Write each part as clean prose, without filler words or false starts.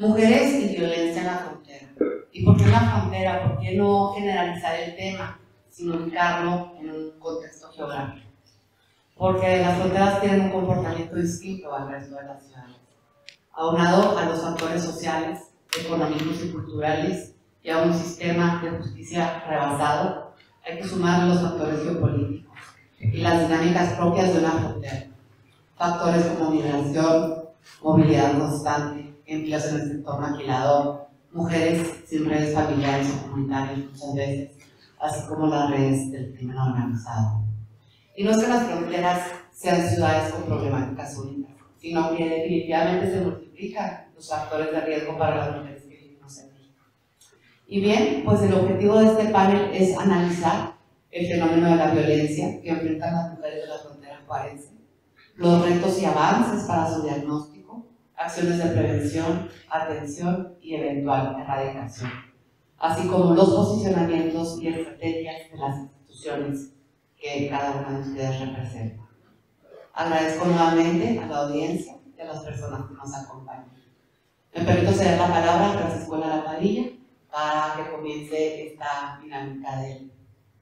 Mujeres y violencia en la frontera. ¿Y por qué en la frontera? ¿Por qué no generalizar el tema, sino ubicarlo en un contexto geográfico? Porque las fronteras tienen un comportamiento distinto al resto de las ciudades. Aunado a los factores sociales, económicos y culturales y a un sistema de justicia rebasado, hay que sumar los factores geopolíticos y las dinámicas propias de una frontera. Factores como migración, movilidad constante, empleos en el sector maquilador, mujeres sin redes familiares o comunitarias muchas veces, así como las redes del crimen organizado. Y no es que las fronteras sean ciudades con problemáticas únicas, sino que definitivamente se multiplican los factores de riesgo para las mujeres que vivimos en México. Y bien, pues el objetivo de este panel es analizar el fenómeno de la violencia que enfrentan las mujeres de la frontera juarense, los retos y avances para su diagnóstico, acciones de prevención, atención y eventual erradicación, así como los posicionamientos y estrategias de las instituciones que cada una de ustedes representa. Agradezco nuevamente a la audiencia y a las personas que nos acompañan. Me permito ceder la palabra a Francisco Lara Padilla para que comience esta dinámica del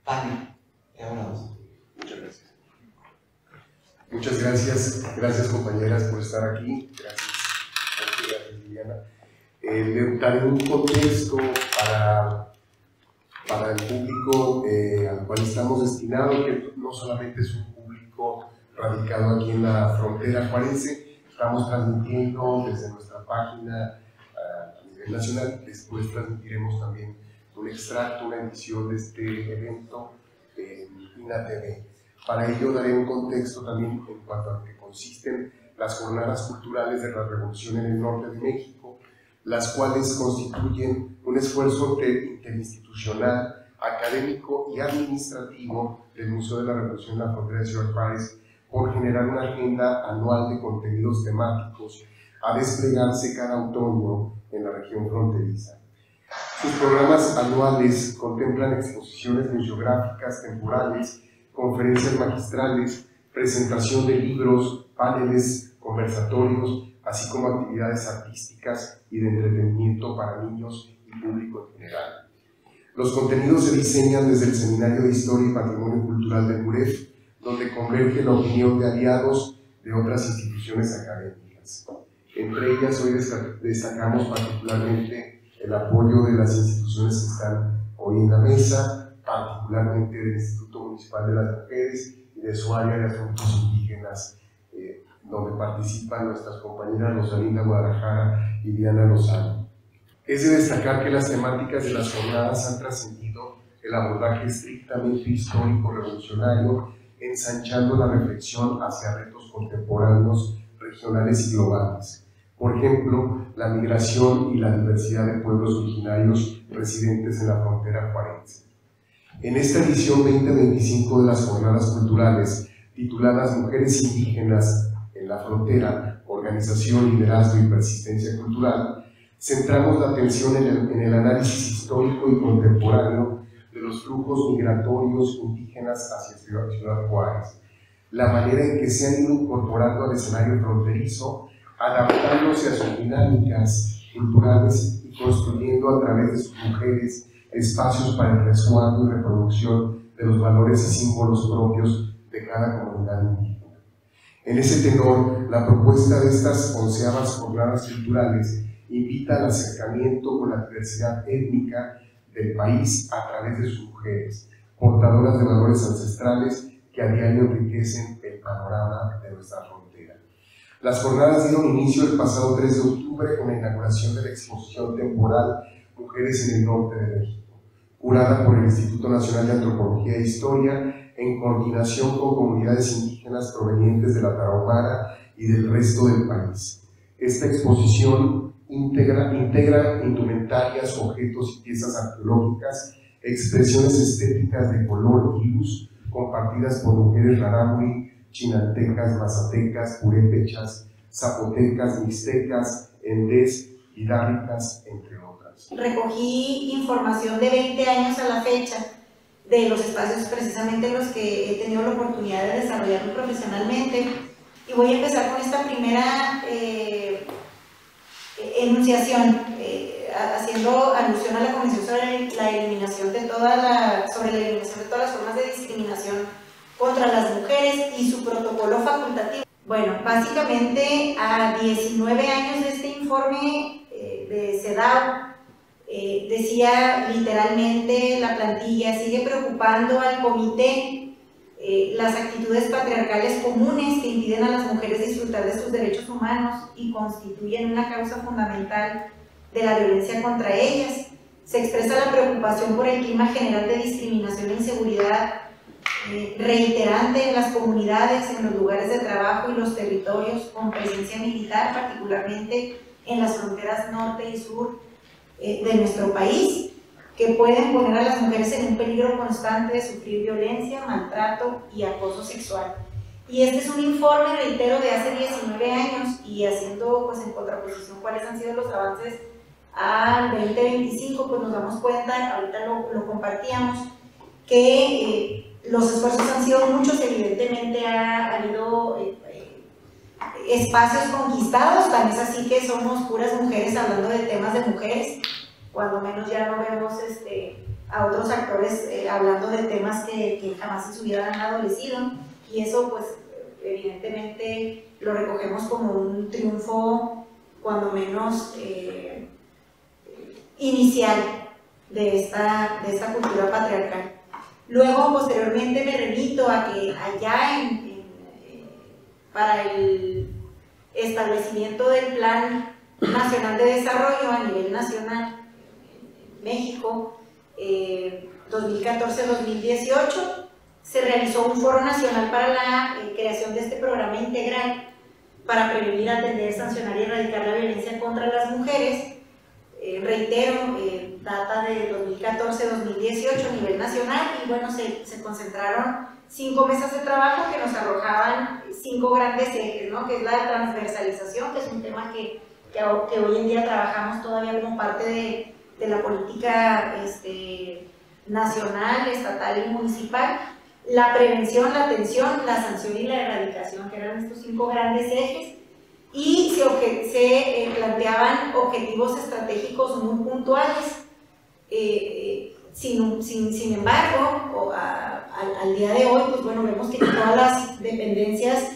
panel. Muchas gracias. Muchas gracias. Gracias, compañeras, por estar aquí. Gracias, Liliana. Daré un contexto para el público al cual estamos destinados, que no solamente es un público radicado aquí en la frontera juarense. Estamos transmitiendo desde nuestra página a nivel nacional. Después transmitiremos también un extracto, una emisión de este evento en INA TV. Para ello daré un contexto también en cuanto a lo que consisten las jornadas culturales de la Revolución en el norte de México, las cuales constituyen un esfuerzo interinstitucional, académico y administrativo del Museo de la Revolución en la frontera de Ciudad Juárez por generar una agenda anual de contenidos temáticos a desplegarse cada otoño en la región fronteriza. Sus programas anuales contemplan exposiciones museográficas temporales, conferencias magistrales, presentación de libros, paneles, conversatorios, así como actividades artísticas y de entretenimiento para niños y público en general. Los contenidos se diseñan desde el Seminario de Historia y Patrimonio Cultural del MUREF, donde converge la opinión de aliados de otras instituciones académicas. Entre ellas, hoy destacamos particularmente el apoyo de las instituciones que están hoy en la mesa, particularmente del Instituto Municipal de las Mujeres y de su área de asuntos indígenas, donde participan nuestras compañeras Rosalinda Guadalajara y Diana Lozano. Es de destacar que las temáticas de las jornadas han trascendido el abordaje estrictamente histórico revolucionario, ensanchando la reflexión hacia retos contemporáneos, regionales y globales. Por ejemplo, la migración y la diversidad de pueblos originarios residentes en la frontera juarense. En esta edición 2025 de las jornadas culturales, tituladas Mujeres Indígenas en la Frontera, Organización, Liderazgo y Persistencia Cultural, centramos la atención en el análisis histórico y contemporáneo de los flujos migratorios indígenas hacia Ciudad Juárez, la manera en que se han ido incorporando al escenario fronterizo, adaptándose a sus dinámicas culturales y construyendo a través de sus mujeres espacios para el resguardo y reproducción de los valores y símbolos propios de cada comunidad indígena. En ese tenor, la propuesta de estas 11ª jornadas culturales invita al acercamiento con la diversidad étnica del país a través de sus mujeres, portadoras de valores ancestrales que a diario enriquecen el panorama de nuestra frontera. Las jornadas dieron inicio el pasado 3 de octubre con la inauguración de la exposición temporal Mujeres en el Norte de México, curada por el Instituto Nacional de Antropología e Historia en coordinación con comunidades indígenas provenientes de la Tarahumara y del resto del país. Esta exposición integra indumentarias, objetos y piezas arqueológicas, expresiones estéticas de color y luz compartidas por mujeres rarámuri, chinantecas, mazatecas, purépechas, zapotecas, mixtecas, endés, hidárricas, entre otras. Recogí información de 20 años a la fecha de los espacios precisamente en los que he tenido la oportunidad de desarrollarme profesionalmente, y voy a empezar con esta primera enunciación, haciendo alusión a la Convención sobre la eliminación de todas las formas de discriminación contra las mujeres y su protocolo facultativo. Bueno, básicamente a 19 años de este informe de CEDAW, decía literalmente la plantilla: sigue preocupando al comité las actitudes patriarcales comunes que impiden a las mujeres disfrutar de sus derechos humanos y constituyen una causa fundamental de la violencia contra ellas. Se expresa la preocupación por el clima general de discriminación e inseguridad reiterante en las comunidades, en los lugares de trabajo y los territorios con presencia militar, particularmente en las fronteras norte y sur de nuestro país, que pueden poner a las mujeres en un peligro constante de sufrir violencia, maltrato y acoso sexual. Y este es un informe, reitero, de hace 19 años, y haciendo pues en contraposición cuáles han sido los avances al 2025, pues nos damos cuenta, ahorita lo compartíamos, que los esfuerzos han sido muchos. Evidentemente ha habido espacios conquistados, tan es así que somos puras mujeres hablando de temas de mujeres, cuando menos ya no vemos a otros actores hablando de temas que jamás en su vida han adolecido, y eso pues evidentemente lo recogemos como un triunfo cuando menos inicial de esta cultura patriarcal. Luego, posteriormente, me remito a que allá para el establecimiento del Plan Nacional de Desarrollo a nivel nacional, México, 2014-2018, se realizó un foro nacional para la creación de este programa integral para prevenir, atender, sancionar y erradicar la violencia contra las mujeres. Reitero, data de 2014-2018 a nivel nacional, y bueno, se concentraron 5 mesas de trabajo que nos arrojaban 5 grandes ejes, ¿no? Que es la transversalización, que es un tema que hoy en día trabajamos todavía como parte de la política nacional, estatal y municipal. La prevención, la atención, la sanción y la erradicación, que eran estos 5 grandes ejes, y se planteaban objetivos estratégicos muy puntuales. Sin embargo, al día de hoy, pues bueno, vemos que todas las dependencias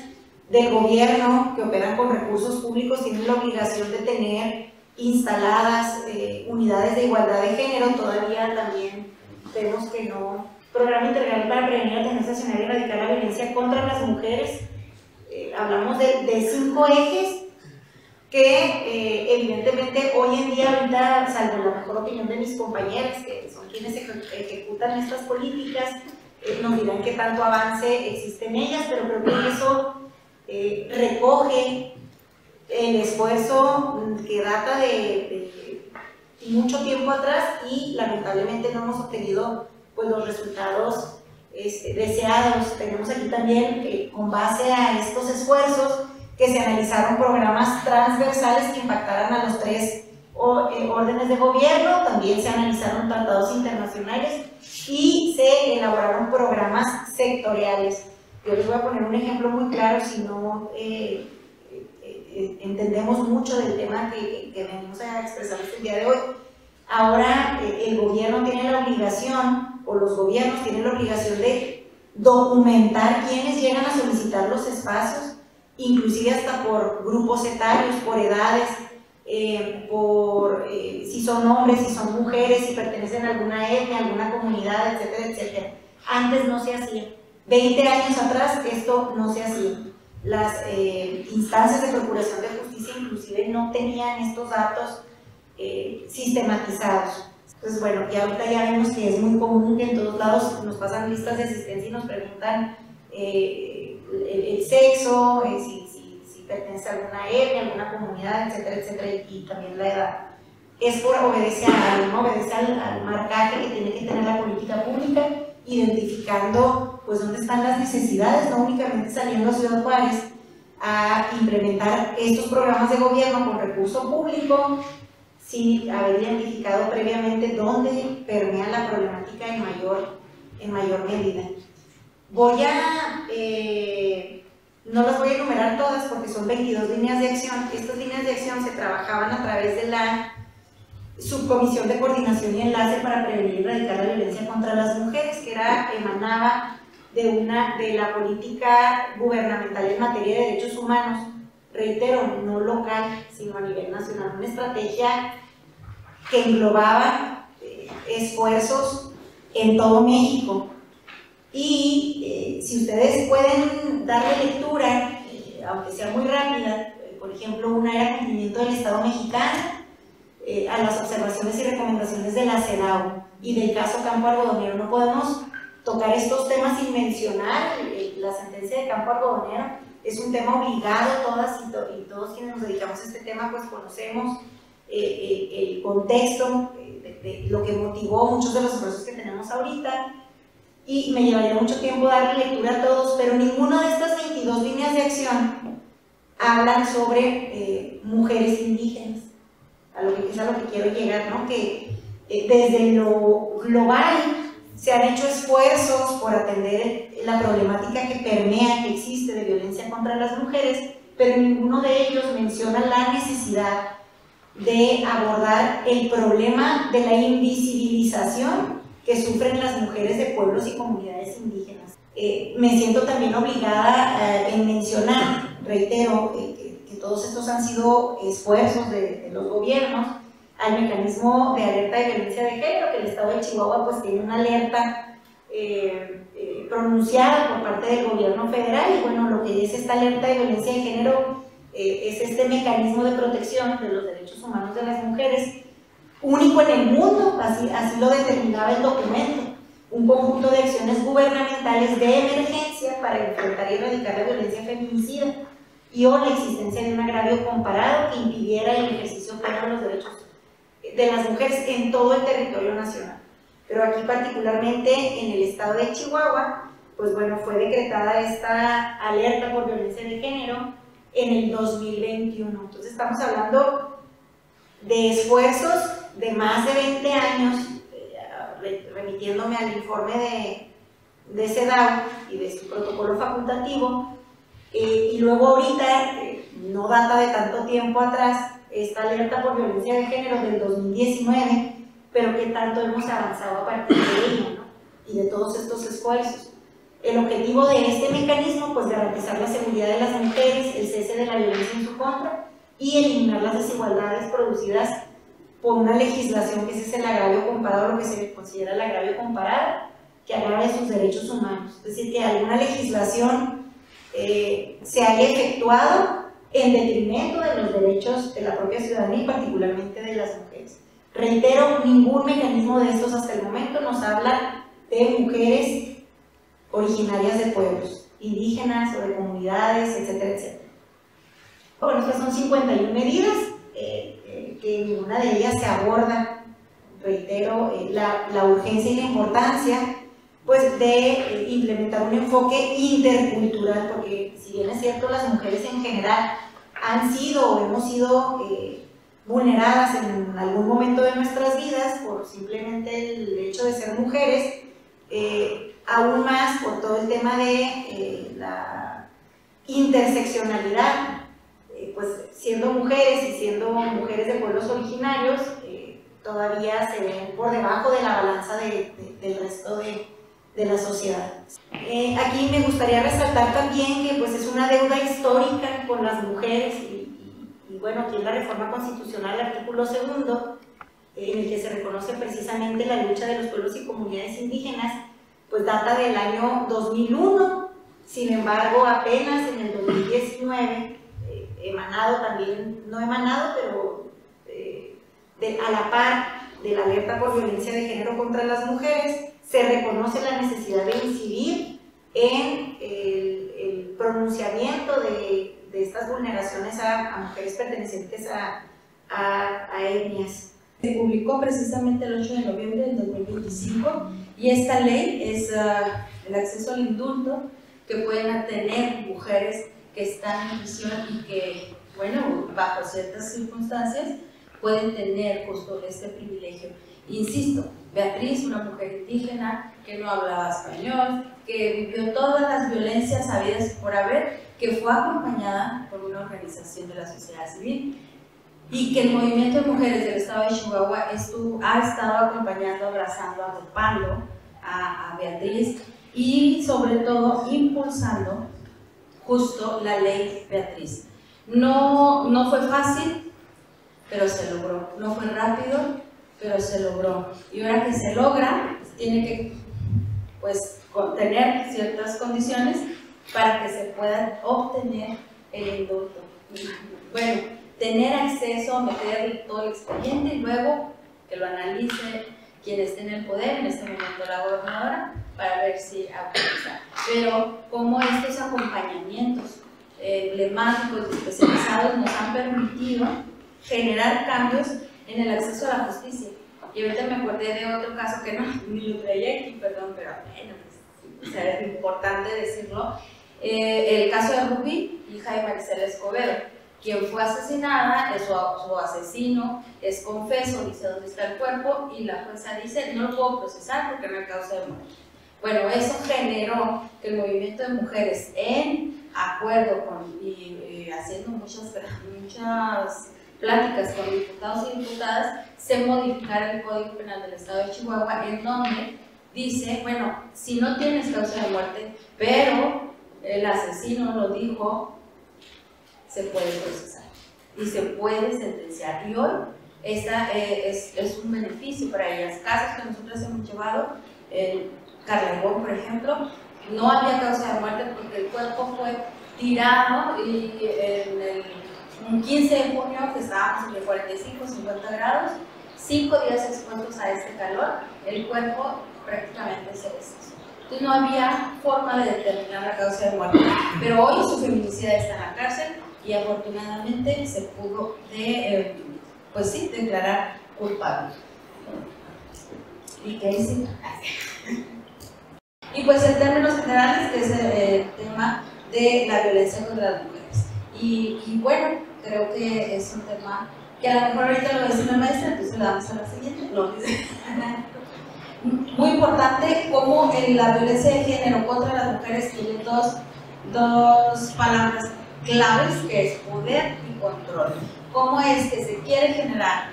del gobierno que operan con recursos públicos tienen la obligación de tener instaladas unidades de igualdad de género. Todavía también vemos que no. Programa integral para prevenir, atender, sancionar y erradicar la violencia contra las mujeres. Hablamos de 5 ejes que evidentemente hoy en día, ahorita, salvo la mejor opinión de mis compañeras, que son quienes ejecutan estas políticas, nos dirán qué tanto avance existe en ellas, pero creo que eso recoge el esfuerzo que data de mucho tiempo atrás, y lamentablemente no hemos obtenido pues los resultados deseados. Tenemos aquí también, con base a estos esfuerzos, que se analizaron programas transversales que impactaran a los 3 órdenes de gobierno. También se analizaron tratados internacionales y se elaboraron programas sectoriales. Yo les voy a poner un ejemplo muy claro, si no entendemos mucho del tema que venimos a expresarles el día de hoy. Ahora el gobierno tiene la obligación, o los gobiernos tienen la obligación de documentar quiénes llegan a solicitar los espacios, inclusive hasta por grupos etarios, por edades, si son hombres, si son mujeres, si pertenecen a alguna etnia, a alguna comunidad, etcétera, etcétera. Antes no se hacía. 20 años atrás esto no se hacía. Las instancias de procuración de justicia inclusive no tenían estos datos sistematizados. Entonces, bueno, y ahorita ya vemos que es muy común que en todos lados nos pasan listas de asistencia y nos preguntan el sexo, si pertenece a alguna etnia, alguna comunidad, etcétera, etcétera, y también la edad. Obedece al marcaje que tiene que tener la política pública, identificando pues dónde están las necesidades, no únicamente saliendo a Ciudad Juárez a implementar estos programas de gobierno con recurso público, sin haber identificado previamente dónde permea la problemática en mayor medida. Voy a No las voy a enumerar todas porque son 22 líneas de acción. Estas líneas de acción se trabajaban a través de la Subcomisión de Coordinación y Enlace para Prevenir y Erradicar la Violencia contra las Mujeres, que emanaba de la política gubernamental en materia de derechos humanos, reitero, no local, sino a nivel nacional, una estrategia que englobaba esfuerzos en todo México. Y si ustedes pueden darle lectura, aunque sea muy rápida, por ejemplo, una era cumplimiento del Estado mexicano a las observaciones y recomendaciones de la CEDAW y del caso Campo Algodonero. No podemos tocar estos temas sin mencionar la sentencia de Campo Algodonero. Es un tema obligado, todas y todos quienes nos dedicamos a este tema pues conocemos el contexto de lo que motivó muchos de los esfuerzos que tenemos ahorita, y me llevaría mucho tiempo darle lectura a todos, pero ninguna de estas 22 líneas de acción hablan sobre mujeres indígenas, es a lo que quiero llegar, ¿no? Que desde lo global se han hecho esfuerzos por atender la problemática que permea, que existe de violencia contra las mujeres, pero ninguno de ellos menciona la necesidad de abordar el problema de la invisibilización que sufren las mujeres de pueblos y comunidades indígenas. Me siento también obligada en mencionar, reitero, que todos estos han sido esfuerzos de los gobiernos al mecanismo de alerta de violencia de género, que el Estado de Chihuahua pues tiene una alerta pronunciada por parte del gobierno federal, y bueno, lo que es esta alerta de violencia de género es este mecanismo de protección de los derechos humanos de las mujeres, único en el mundo, así lo determinaba el documento, un conjunto de acciones gubernamentales de emergencia para enfrentar y erradicar la violencia feminicida y o la existencia de un agravio comparado que impidiera el ejercicio pleno de los derechos de las mujeres en todo el territorio nacional. Pero aquí particularmente en el estado de Chihuahua, pues bueno, fue decretada esta alerta por violencia de género en el 2021. Entonces estamos hablando de esfuerzos de más de 20 años, remitiéndome al informe de CEDAW y de su protocolo facultativo, y luego ahorita, no data de tanto tiempo atrás, esta alerta por violencia de género del 2019, pero que tanto hemos avanzado a partir de ello, ¿no? Y de todos estos esfuerzos. El objetivo de este mecanismo, pues garantizar la seguridad de las mujeres, el cese de la violencia en su contra y eliminar las desigualdades producidas por una legislación que ese es el agravio comparado, lo que se considera el agravio comparado, que agrave sus derechos humanos. Es decir, que alguna legislación se haya efectuado en detrimento de los derechos de la propia ciudadanía y particularmente de las mujeres. Reitero, ningún mecanismo de estos hasta el momento nos habla de mujeres originarias de pueblos, indígenas o de comunidades, etcétera, etcétera. Bueno, estas son 51 medidas, que ninguna de ellas se aborda, reitero, la urgencia y la importancia pues, de implementar un enfoque intercultural, porque si bien es cierto, las mujeres en general han sido o hemos sido vulneradas en algún momento de nuestras vidas por simplemente el hecho de ser mujeres, aún más por todo el tema de la interseccionalidad, pues siendo mujeres y siendo mujeres de pueblos originarios, todavía se ven por debajo de la balanza del resto de la sociedad. Aquí me gustaría resaltar también que pues, es una deuda histórica con las mujeres y bueno, aquí en la reforma constitucional, el artículo 2, en el que se reconoce precisamente la lucha de los pueblos y comunidades indígenas, pues data del año 2001, sin embargo apenas en el 2019, emanado también, no emanado, pero a la par de la alerta por violencia de género contra las mujeres, se reconoce la necesidad de incidir en el pronunciamiento de estas vulneraciones a mujeres pertenecientes a etnias. Se publicó precisamente el 8 de noviembre del 2025 y esta ley es el acceso al indulto que pueden tener mujeres que están en prisión y que, bueno, bajo ciertas circunstancias pueden tener justo este privilegio. Insisto, Beatriz, una mujer indígena que no hablaba español, que vivió todas las violencias habidas por haber, que fue acompañada por una organización de la sociedad civil y que el movimiento de mujeres del estado de Chihuahua ha estado acompañando, abrazando, agrupando a Beatriz y sobre todo impulsando justo la ley Beatriz. No fue fácil, pero se logró. No fue rápido, pero se logró. Y ahora que se logra, pues, tiene que tener ciertas condiciones para que se pueda obtener el indulto. Bueno, tener acceso, meter todo el expediente y luego que lo analice quien esté en el poder, en este momento la gobernadora, para ver si autoriza. Pero como estos acompañamientos emblemáticos y especializados nos han permitido generar cambios en el acceso a la justicia. Y ahorita me acordé de otro caso que no ni lo traía aquí, perdón, pero bueno, pues, o sea, es importante decirlo. El caso de Rubí, hija de Maricela Escobedo, quien fue asesinada, su asesino es confeso, dice dónde está el cuerpo y la jueza dice no lo puedo procesar porque no hay causa de muerte. Bueno, eso generó que el movimiento de mujeres, en acuerdo y haciendo muchas pláticas con diputados y diputadas, se modificara el Código Penal del Estado de Chihuahua, en donde dice, bueno, si no tienes causa de muerte, pero el asesino lo dijo, se puede procesar y se puede sentenciar. Y hoy esta es un beneficio para ellas. Casos que nosotros hemos llevado, Carla Ivonne, por ejemplo, no había causa de muerte porque el cuerpo fue tirado y un 15 de junio, que estábamos entre 45 y 50 grados, 5 días expuestos a este calor, el cuerpo prácticamente se deshizo. Entonces no había forma de determinar la causa de muerte. Pero hoy su feminicida está en la cárcel y afortunadamente se pudo declarar culpable. ¿Y qué hice? Y pues en términos generales es el tema de la violencia contra las mujeres. Y bueno, creo que es un tema que a lo mejor ahorita lo va a decir la maestra, entonces le damos a la siguiente. No, muy importante cómo la violencia de género contra las mujeres tiene dos palabras claves, que es poder y control. Cómo es que se quiere generar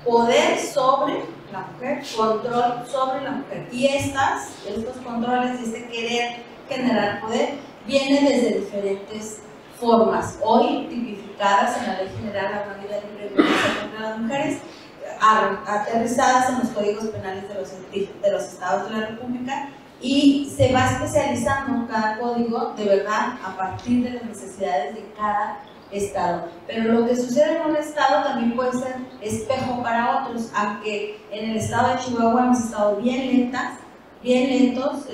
poder sobre la mujer, control sobre la mujer. Y estos controles y este querer generar poder vienen desde diferentes formas, hoy tipificadas en la Ley General de la Vida Libre de Violencia contra las Mujeres, aterrizadas en los códigos penales de los estados de la República, y se va especializando cada código de verdad a partir de las necesidades de cada estado. Pero lo que sucede en un estado también puede ser espejo para otros, aunque en el estado de Chihuahua hemos estado bien lentos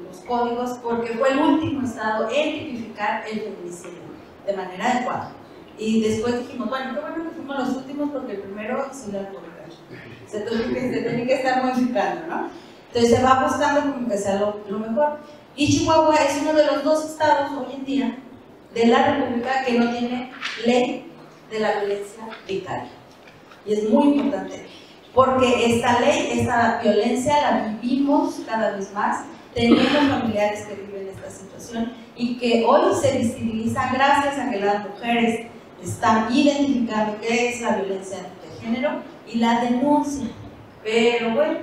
los códigos, porque fue el último estado en tipificar el feminicidio de manera adecuada. Y después dijimos, bueno, qué bueno que fuimos los últimos, porque el primero sí la publicar. Se tiene que estar modificando, ¿no? Entonces se va buscando como que sea lo mejor. Y Chihuahua es uno de los 2 estados hoy en día de la República que no tiene ley de la violencia vicaria. Y es muy importante, porque esta ley, esta violencia la vivimos cada vez más. Tenemos familiares que viven esta situación y que hoy se visibiliza gracias a que las mujeres están identificando qué es la violencia de género y la denuncia. Pero bueno,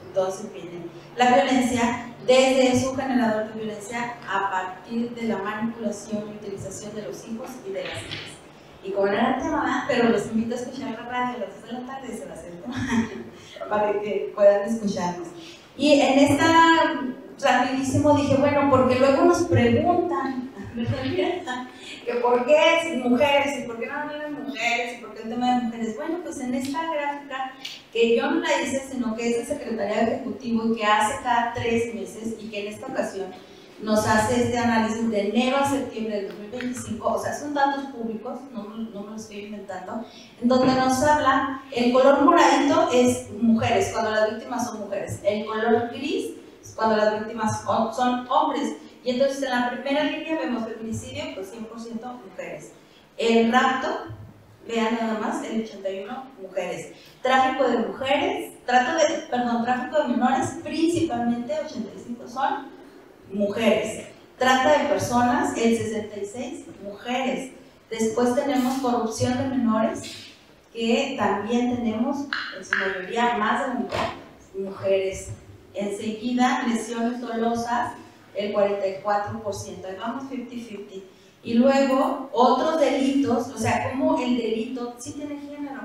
entonces viene la violencia desde su generador de violencia a partir de la manipulación y utilización de los hijos y de las hijas. Y como no era el tema, pero los invito a escuchar la radio a las 2 de la tarde, se va a hacer el tema, para que puedan escucharnos. Y en esta rapidísimo dije, bueno, porque luego nos preguntan, que por qué mujeres, y por qué no hablan mujeres, y por qué el tema de mujeres. Bueno, pues en esta gráfica, que yo no la hice, sino que es el secretariado ejecutivo y que hace cada 3 meses, y que en esta ocasión nos hace este análisis de enero a septiembre del 2025, o sea, son datos públicos, no me lo estoy inventando, en donde nos habla, el color moradito es mujeres, cuando las víctimas son mujeres, el color gris es cuando las víctimas son hombres, y entonces en la primera línea vemos feminicidio, pues 100% mujeres. El rapto, vean nada más, el 81 mujeres. Tráfico de mujeres, tráfico de menores, principalmente 85 son mujeres. Trata de personas, el 66%, mujeres. Después tenemos corrupción de menores, que también tenemos en su mayoría más de la mitad mujeres. Enseguida, lesiones dolosas, el 44%, ahí vamos 50-50. Y luego, otros delitos, o sea, como el delito sí tiene género.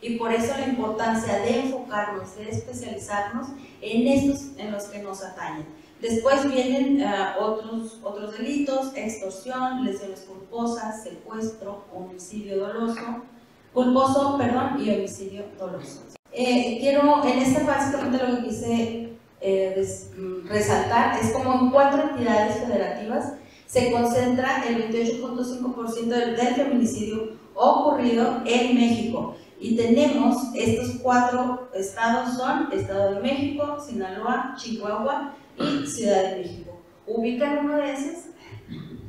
Y por eso la importancia de enfocarnos, de especializarnos en estos en los que nos atañen. Después vienen otros delitos: extorsión, lesiones culposas, secuestro, homicidio doloso, y homicidio doloso. Quiero, en esta básicamente lo que quise resaltar es como en 4 entidades federativas se concentra el 28.5% del feminicidio ocurrido en México. Y tenemos estos 4 estados: son Estado de México, Sinaloa, Chihuahua y Ciudad de México. ¿Ubican uno de esos?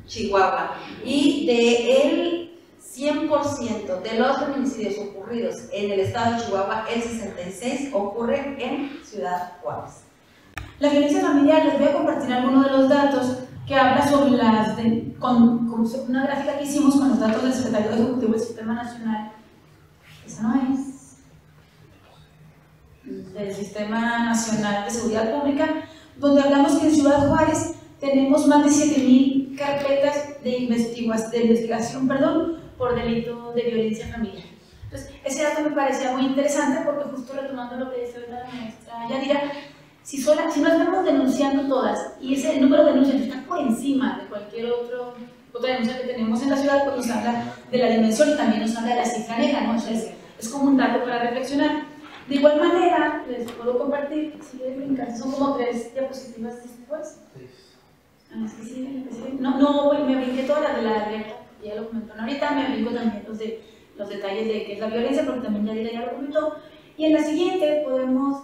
Chihuahua. Y del 100% de los feminicidios ocurridos en el estado de Chihuahua, el 66% ocurre en Ciudad Juárez. La violencia familiar, les voy a compartir algunos de los datos que habla sobre con una gráfica que hicimos con los datos del Secretario Ejecutivo del Sistema Nacional. Esa no es. Del Sistema Nacional de Seguridad Pública, donde hablamos que en Ciudad Juárez tenemos más de 7,000 carpetas de investigación por delito de violencia familiar. Entonces, ese dato me parecía muy interesante porque, justo retomando lo que decía la maestra Yadira, si no estamos denunciando todas y ese número de denuncias está por encima de cualquier otra denuncia que tenemos en la ciudad, pues nos habla de la dimensión y también nos habla de la cifra negra, ¿no? Entonces, es como un dato para reflexionar. De igual manera, les puedo compartir, si quieren brincar, son como 3 diapositivas después. Es que sí, no, me brinqué todas las de la alerta, ya lo comentaron ahorita, me brinco también los detalles de qué es la violencia, porque también ya lo comentó. Y en la siguiente podemos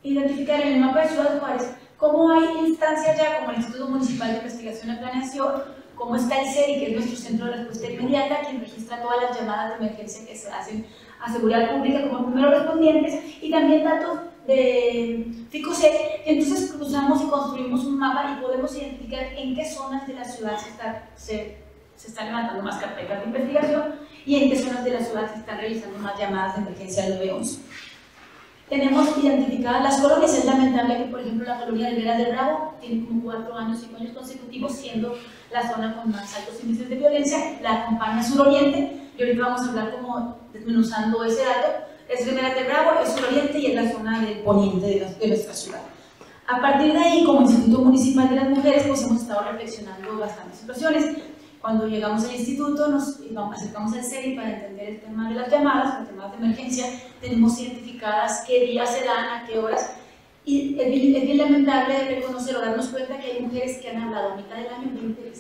identificar en el mapa de Ciudad Juárez cómo hay instancias ya como el Instituto Municipal de Investigación y Planeación, cómo está el CERI, que es nuestro centro de respuesta inmediata, quien registra todas las llamadas de emergencia que se hacen a seguridad pública como primeros respondientes, y también datos de FICOSEC, y entonces cruzamos y construimos un mapa y podemos identificar en qué zonas de la ciudad se están levantando más carpetas de investigación y en qué zonas de la ciudad se están realizando más llamadas de emergencia al 911. Tenemos identificadas las colonias. Es lamentable que, por ejemplo, la colonia de Veras del Bravo tiene como 5 años consecutivos siendo la zona con más altos índices de violencia. La acompaña Suroriente, y ahorita vamos a hablar como desmenuzando ese dato. Es Veras del Bravo, es Suroriente y es la zona del poniente de nuestra ciudad. A partir de ahí, como Instituto Municipal de las Mujeres, pues hemos estado reflexionando bastantes situaciones. Cuando llegamos al instituto, nos acercamos al CERI para entender el tema de las llamadas, los temas de emergencia. Tenemos identificadas qué días se dan, a qué horas. Y es bien lamentable reconocer o darnos cuenta que hay mujeres que han hablado a mitad del año 20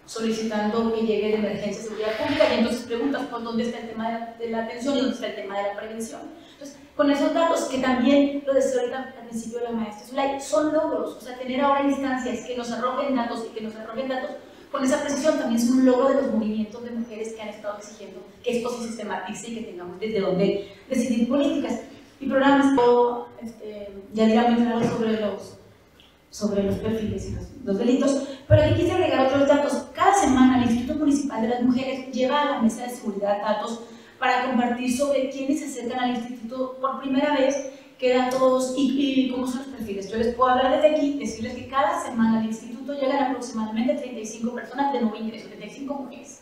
solicitando que llegue de emergencia a seguridad pública, y entonces preguntas por dónde está el tema de la atención y dónde está el tema de la prevención. Entonces, con esos datos, que también lo decía ahorita al principio la maestra Zulay, son logros. O sea, tener ahora instancias que nos arrojen datos y que nos arrojen datos con esa precisión también es un logro de los movimientos de mujeres que han estado exigiendo que esto se sistematice y que tengamos desde dónde decidir políticas y programas. Ya dirá muy claro sobre los perfiles y los delitos, pero aquí quise agregar otros datos. Cada semana el Instituto Municipal de las Mujeres lleva a la Mesa de Seguridad datos para compartir sobre quiénes se acercan al instituto por primera vez, qué datos y cómo son los perfiles. Yo les puedo hablar desde aquí, decirles que cada semana al instituto llegan aproximadamente 35 personas de nuevo ingreso, 35 mujeres.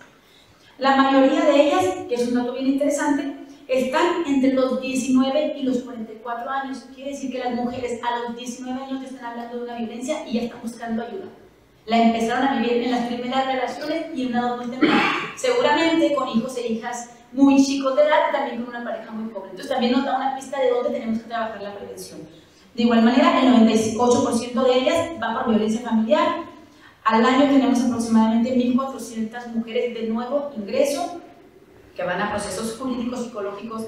La mayoría de ellas, que es un dato bien interesante, están entre los 19 y los 44 años. Quiere decir que las mujeres a los 19 años están hablando de una violencia y ya están buscando ayuda. La empezaron a vivir en las primeras relaciones y en una edad muy temprana, seguramente con hijos e hijas muy chicos de edad, también con una pareja muy pobre. Entonces también nos da una pista de dónde tenemos que trabajar la prevención. De igual manera, el 98% de ellas va por violencia familiar. Al año tenemos aproximadamente 1.400 mujeres de nuevo ingreso que van a procesos jurídicos, psicológicos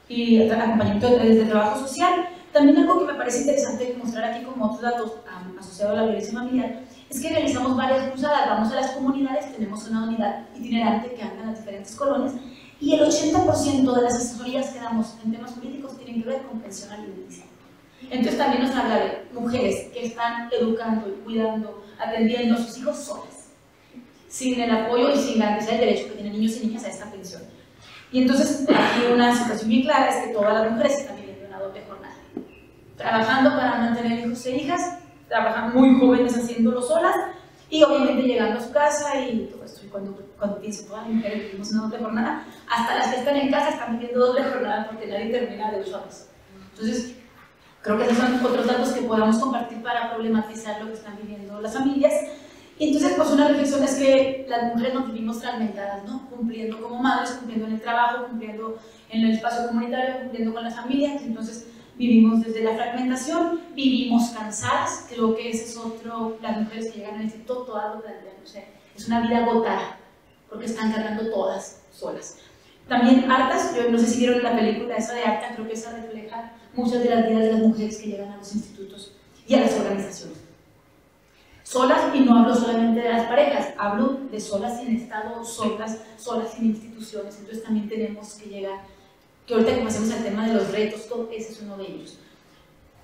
y acompañamiento desde trabajo social. También algo que me parece interesante mostrar aquí como otros datos asociados a la violencia familiar es que realizamos varias cruzadas. Vamos a las comunidades, tenemos una unidad itinerante que anda en las diferentes colonias, y el 80% de las asesorías que damos en temas jurídicos tienen que ver con pensión alimenticia. Entonces también nos habla de mujeres que están educando, cuidando, atendiendo a sus hijos solas, sin el apoyo y sin garantizar el derecho que tienen niños y niñas a esta pensión. Y entonces aquí una situación bien clara es que todas las mujeres están viviendo una doble jornada, trabajando para mantener hijos e hijas, trabajan muy jóvenes haciéndolo solas y obviamente llegando a su casa y todo esto. Y cuando pienso, todas las mujeres vivimos una doble jornada, hasta las que están en casa están viviendo doble jornada porque nadie termina de 8 horas. Entonces, creo que esos son otros datos que podamos compartir para problematizar lo que están viviendo las familias. Y entonces, pues una reflexión es que las mujeres nos vivimos fragmentadas, ¿no? Cumpliendo como madres, cumpliendo en el trabajo, cumpliendo en el espacio comunitario, cumpliendo con las familias. Entonces, vivimos desde la fragmentación, vivimos cansadas, creo que ese es otro, las mujeres que llegan al instituto, todas lo plantean, o sea, es una vida agotada, porque están cargando todas solas. También hartas, yo no sé si vieron la película esa de Harta, creo que esa refleja muchas de las vidas de las mujeres que llegan a los institutos y a las organizaciones. Solas, y no hablo solamente de las parejas, hablo de solas sin Estado, solas sin instituciones, entonces también tenemos que llegar, que ahorita que pasemos al tema de los retos, todo ese es uno de ellos.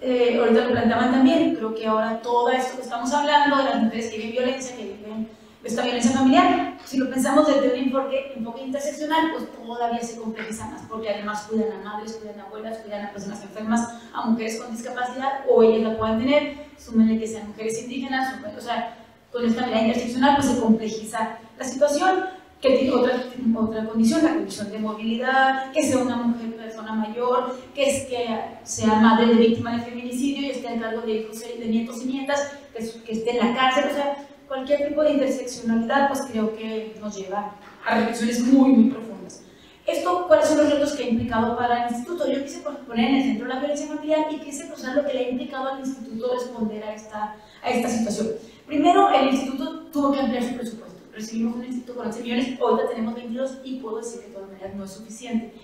Ahorita lo planteaban también, creo que ahora todo esto que estamos hablando de las mujeres que viven violencia, que viven esta violencia familiar, si lo pensamos desde un enfoque interseccional, pues todavía se complejiza más, porque además cuidan a madres, cuidan a abuelas, cuidan a personas enfermas, a mujeres con discapacidad, o ellas la puedan tener, súmenle que sean mujeres indígenas, o sea, con esta mirada interseccional pues se complejiza la situación, que tiene otra condición, la condición de movilidad, que sea una mujer, persona mayor, que sea madre de víctima de feminicidio y esté a cargo de hijos, de nietos y nietas, que esté en la cárcel, o sea, cualquier tipo de interseccionalidad, pues creo que nos lleva a reflexiones muy, muy profundas. ¿Cuáles son los retos que ha implicado para el instituto? Yo quise poner en el centro la violencia familiar y quise cruzar lo que le ha implicado al instituto responder a esta situación. Primero, el instituto tuvo que ampliar su presupuesto. Recibimos un instituto con 11 millones, ahorita tenemos 22 y puedo decir que de todas maneras no es suficiente.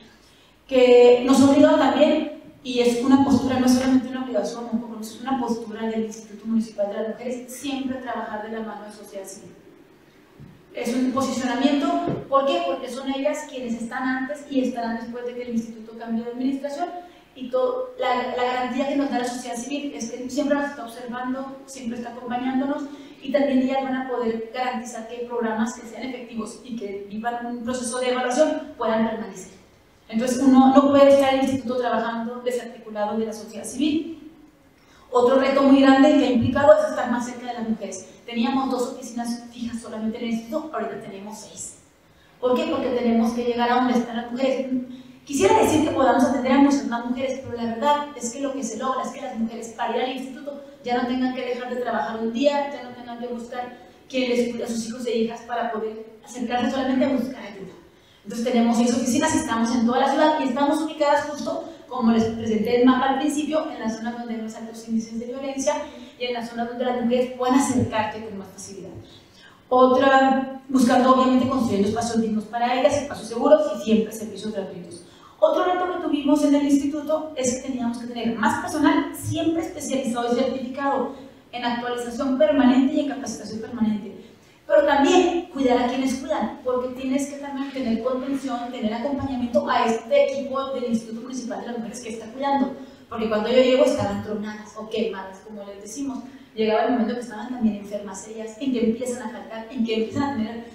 Que nos obligó también, y es una postura, no es solamente una obligación, un compromiso, es una postura del Instituto Municipal de las Mujeres, siempre trabajar de la mano de sociedad civil. Es un posicionamiento, ¿por qué? Porque son ellas quienes están antes y estarán después de que el instituto cambie de administración, y la garantía que nos da la sociedad civil es que siempre nos está observando, siempre está acompañándonos, y también ellas van a poder garantizar que programas que sean efectivos y que vivan un proceso de evaluación puedan permanecer. Entonces uno no puede estar en el instituto trabajando desarticulado de la sociedad civil. Otro reto muy grande que ha implicado es estar más cerca de las mujeres. Teníamos 2 oficinas fijas solamente en el instituto, ahorita tenemos 6. ¿Por qué? Porque tenemos que llegar a donde están las mujeres. Quisiera decir que podamos atender a muchas más mujeres, pero la verdad es que lo que se logra es que las mujeres para ir al instituto ya no tengan que dejar de trabajar un día, ya no tengan que buscar quien les cuide a sus hijos e hijas para poder acercarse solamente a buscar ayuda. Entonces tenemos 6 oficinas, estamos en toda la ciudad y estamos ubicadas justo, como les presenté el mapa al principio, en las zonas donde hay los altos índices de violencia y en las zonas donde las mujeres puedan acercarse con más facilidad. Otra, buscando obviamente construyendo espacios dignos para ellas, espacios seguros y siempre servicios gratuitos. Otro reto que tuvimos en el instituto es que teníamos que tener más personal siempre especializado y certificado en actualización permanente y en capacitación permanente. Pero también cuidar a quienes cuidan, porque tienes que también tener contención, tener acompañamiento a este equipo del Instituto Municipal de las Mujeres que está cuidando. Porque cuando yo llego estaban tronadas o quemadas, como les decimos. Llegaba el momento que estaban también enfermas ellas, en que empiezan a faltar, en que empiezan a tener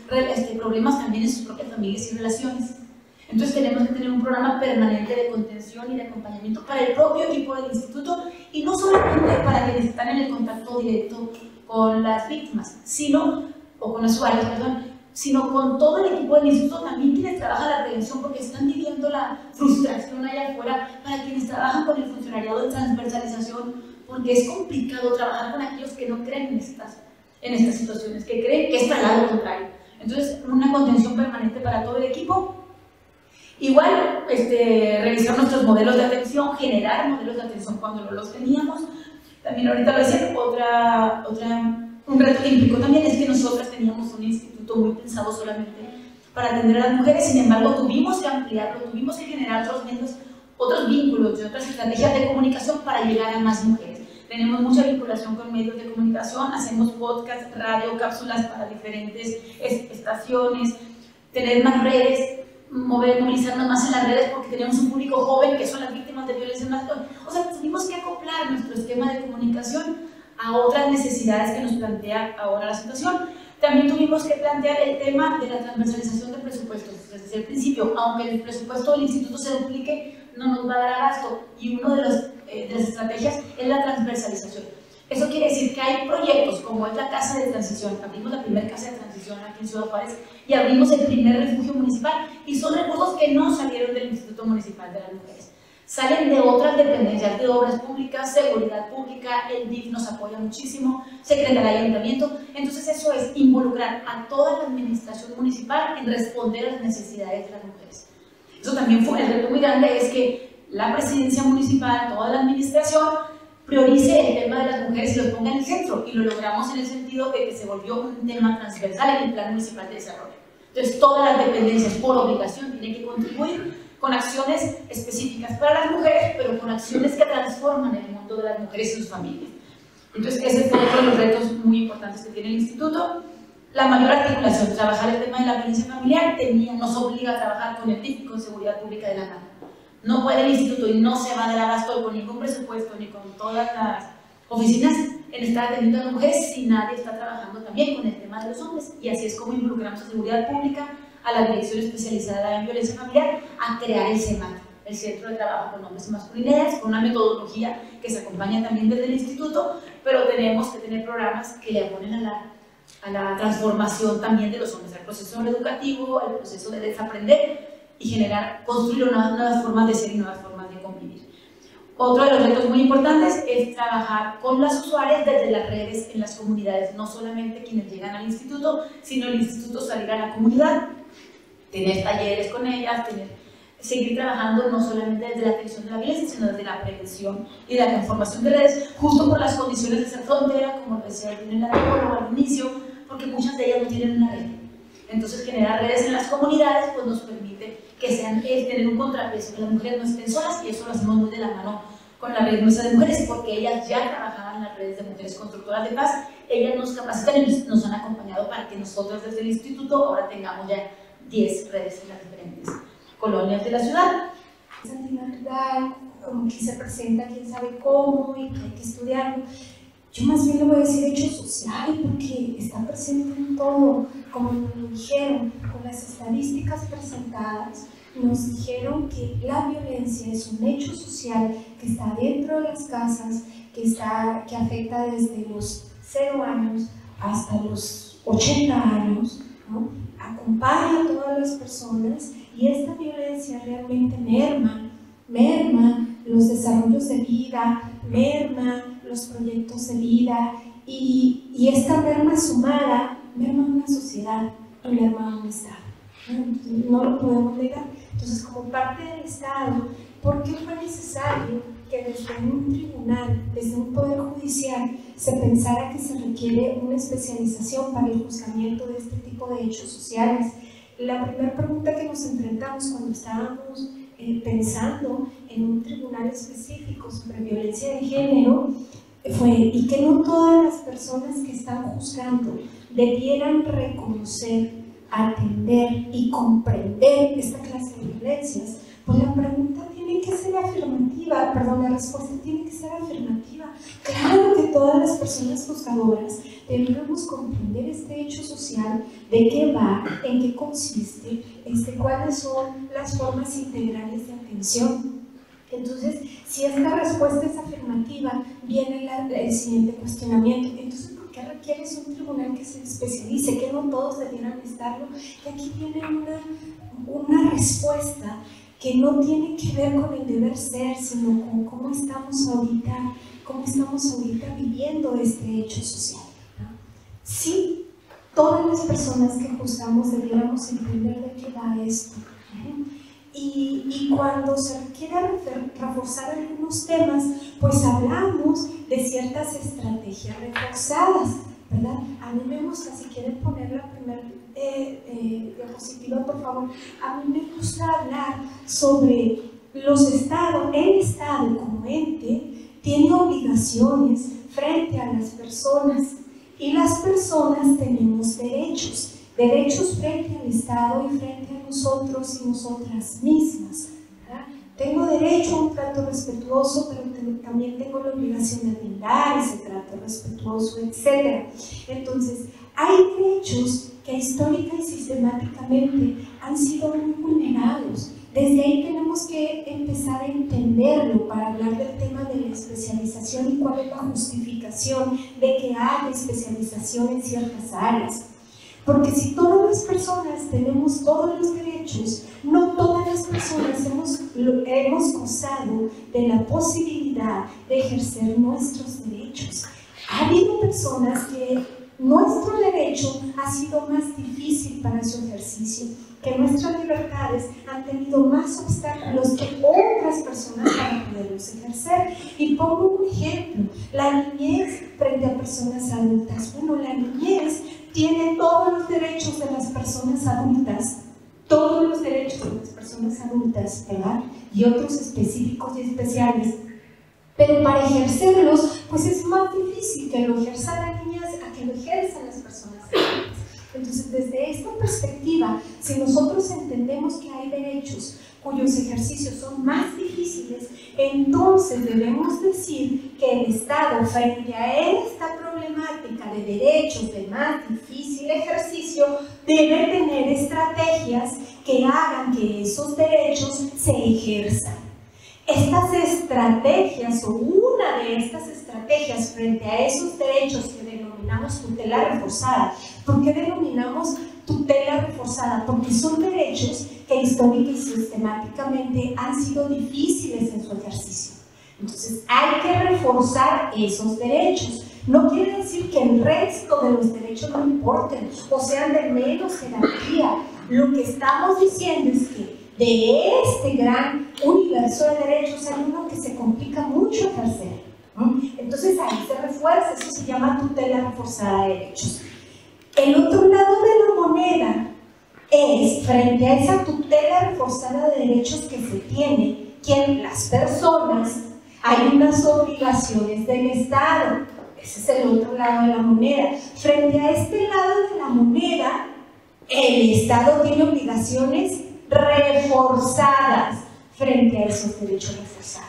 problemas también en sus propias familias y relaciones. Entonces tenemos que tener un programa permanente de contención y de acompañamiento para el propio equipo del instituto y no solamente para quienes están en el contacto directo con las víctimas, o con los usuarios, sino con todo el equipo del instituto, también quienes trabajan la prevención, porque están viviendo la frustración allá afuera, para quienes trabajan con el funcionariado de transversalización, porque es complicado trabajar con aquellos que no creen en estas situaciones, que creen que es para lo contrario. Entonces, una contención permanente para todo el equipo. Igual, revisar nuestros modelos de atención, generar modelos de atención cuando no los teníamos. También ahorita lo decía, un reto que implicó también es que nosotras teníamos un instituto muy pensado solamente para atender a las mujeres, sin embargo tuvimos que ampliarlo, tuvimos que generar otros vínculos y otras estrategias de comunicación para llegar a más mujeres. Tenemos mucha vinculación con medios de comunicación, hacemos podcast, radio, cápsulas para diferentes estaciones, tener más redes, movilizarnos más en las redes porque tenemos un público joven que son las víctimas de violencia más. O sea, tuvimos que acoplarnos. esquema de comunicación a otras necesidades que nos plantea ahora la situación. También tuvimos que plantear el tema de la transversalización de presupuestos. Desde el principio, aunque el presupuesto del instituto se duplique, no nos va a dar abasto, y una de las estrategias es la transversalización. Eso quiere decir que hay proyectos como es la Casa de Transición. Abrimos la primera Casa de Transición aquí en Ciudad Juárez y abrimos el primer refugio municipal, y son recursos que no salieron del Instituto Municipal de las Mujeres, salen de otras dependencias, de obras públicas, seguridad pública, el DIF nos apoya muchísimo, Secretaría de Ayuntamiento. Entonces eso es involucrar a toda la administración municipal en responder a las necesidades de las mujeres. Eso también fue el reto muy grande, es que la presidencia municipal, toda la administración, priorice el tema de las mujeres y los ponga en el centro, y lo logramos en el sentido de que se volvió un tema transversal en el Plan Municipal de Desarrollo. Entonces todas las dependencias por obligación tienen que contribuir con acciones específicas para las mujeres, pero con acciones que transforman el mundo de las mujeres y sus familias. Entonces ese fue otro de los retos muy importantes que tiene el instituto. La mayor articulación, trabajar el tema de la violencia familiar, nos obliga a trabajar con el DIF, con seguridad pública de la mano. No puede el instituto, y no se va a dar abasto con ningún presupuesto ni con todas las oficinas en estar atendiendo a las mujeres si nadie está trabajando también con el tema de los hombres. Y así es como involucramos a seguridad pública, a la Dirección Especializada en Violencia Familiar, a crear el CEMAT, el Centro de Trabajo con Hombres y Masculinidades, con una metodología que se acompaña también desde el instituto, pero tenemos que tener programas que le abonen a la transformación también de los hombres, al proceso educativo, al proceso de desaprender y construir nuevas formas de ser y nuevas formas de convivir. Otro de los retos muy importantes es trabajar con las usuarias desde las redes en las comunidades, no solamente quienes llegan al instituto, sino el instituto salir a la comunidad, tener talleres con ellas, seguir trabajando no solamente desde la atención de la violencia, sino desde la prevención y la transformación de redes, justo por las condiciones de ser frontera, como decía el antropólogo al inicio, porque muchas de ellas no tienen una red. Entonces generar redes en las comunidades pues nos permite que tener un contrapeso, que las mujeres no estén solas, y eso lo hacemos muy de la mano con la Red Nuestra de Mujeres, porque ellas ya trabajaban en las redes de mujeres constructoras de paz. Ellas nos capacitan y nos han acompañado para que nosotros desde el instituto ahora tengamos ya 10 redes en las diferentes colonias de la ciudad. Es antinatural, como que se presenta quién sabe cómo y que hay que estudiarlo. Yo más bien le voy a decir hecho social, porque está presente en todo, como nos dijeron, con las estadísticas presentadas, nos dijeron que la violencia es un hecho social que está dentro de las casas, que afecta desde los 0 años hasta los 80 años, ¿no? Acompaña a todas las personas, y esta violencia realmente merma los desarrollos de vida, merma los proyectos de vida, y esta merma sumada merma una sociedad y merma un Estado. No lo podemos negar. Entonces, como parte del Estado, ¿por qué fue necesario que desde un tribunal, desde un poder judicial, se pensara que se requiere una especialización para el juzgamiento de este tipo de hechos sociales? La primera pregunta que nos enfrentamos cuando estábamos pensando en un tribunal específico sobre violencia de género fue: ¿y que no todas las personas que están juzgando debieran reconocer, atender y comprender esta clase de violencias? Pues la pregunta tiene que ser afirmativa, la respuesta tiene que ser afirmativa. Claro que todas las personas juzgadoras deberíamos comprender este hecho social, de qué va, en qué consiste, cuáles son las formas integrales de atención. Entonces, si esta respuesta es afirmativa, viene el siguiente cuestionamiento. Entonces, ¿por qué requieres un tribunal que se especialice? Que no todos debieran estarlo. Y aquí viene una respuesta que no tiene que ver con el deber ser, sino con cómo estamos ahorita viviendo este hecho social, ¿no? Sí, todas las personas que juzgamos debiéramos entender de qué va esto, ¿no? Y cuando se requiere reforzar algunos temas, pues hablamos de ciertas estrategias reforzadas, ¿verdad? A mí me gusta, si quieren poner la primera diapositiva, por favor, a mí me gusta hablar sobre los estados. El Estado como ente tiene obligaciones frente a las personas, y las personas tenemos derechos frente al Estado y frente a nosotros y nosotras mismas, ¿verdad? Tengo derecho a un trato respetuoso, pero también tengo la obligación de brindar ese trato respetuoso, etc. Entonces, hay derechos que histórica y sistemáticamente han sido muy vulnerados. Desde ahí tenemos que empezar a entenderlo para hablar del tema de la especialización y cuál es la justificación de que haya especialización en ciertas áreas. Porque si todas las personas tenemos todos los derechos, no todas las personas hemos gozado de la posibilidad de ejercer nuestros derechos. Ha habido personas que nuestro derecho ha sido más difícil para su ejercicio, que nuestras libertades han tenido más obstáculos que otras personas para poderlos ejercer. Y pongo un ejemplo, la niñez frente a personas adultas. Bueno, la niñez tiene todos los derechos de las personas adultas, todos los derechos de las personas adultas, ¿verdad? Y otros específicos y especiales. Pero para ejercerlos, pues es más difícil que lo ejerzan las niñas a que lo ejerzan las personas adultas. Entonces, desde esta perspectiva, si nosotros entendemos que hay derechos cuyos ejercicios son más difíciles, entonces debemos decir que el Estado, frente a esta problemática de derechos de más difícil ejercicio, debe tener estrategias que hagan que esos derechos se ejerzan. Estas estrategias, o una de estas estrategias frente a esos derechos que denominamos tutela reforzada. ¿Por qué denominamos tutela reforzada? Porque son derechos que histórica y sistemáticamente han sido difíciles en su ejercicio. Entonces hay que reforzar esos derechos. No quiere decir que el resto de los derechos no importen o sean de menos jerarquía. Lo que estamos diciendo es que de este gran universo de derechos hay uno que se complica mucho ejercer. Entonces ahí se refuerza, eso se llama tutela reforzada de derechos. El otro lado de la moneda es, frente a esa tutela reforzada de derechos que se tiene, que las personas, hay unas obligaciones del Estado. Ese es el otro lado de la moneda. Frente a este lado de la moneda, el Estado tiene obligaciones reforzadas frente a esos derechos reforzados.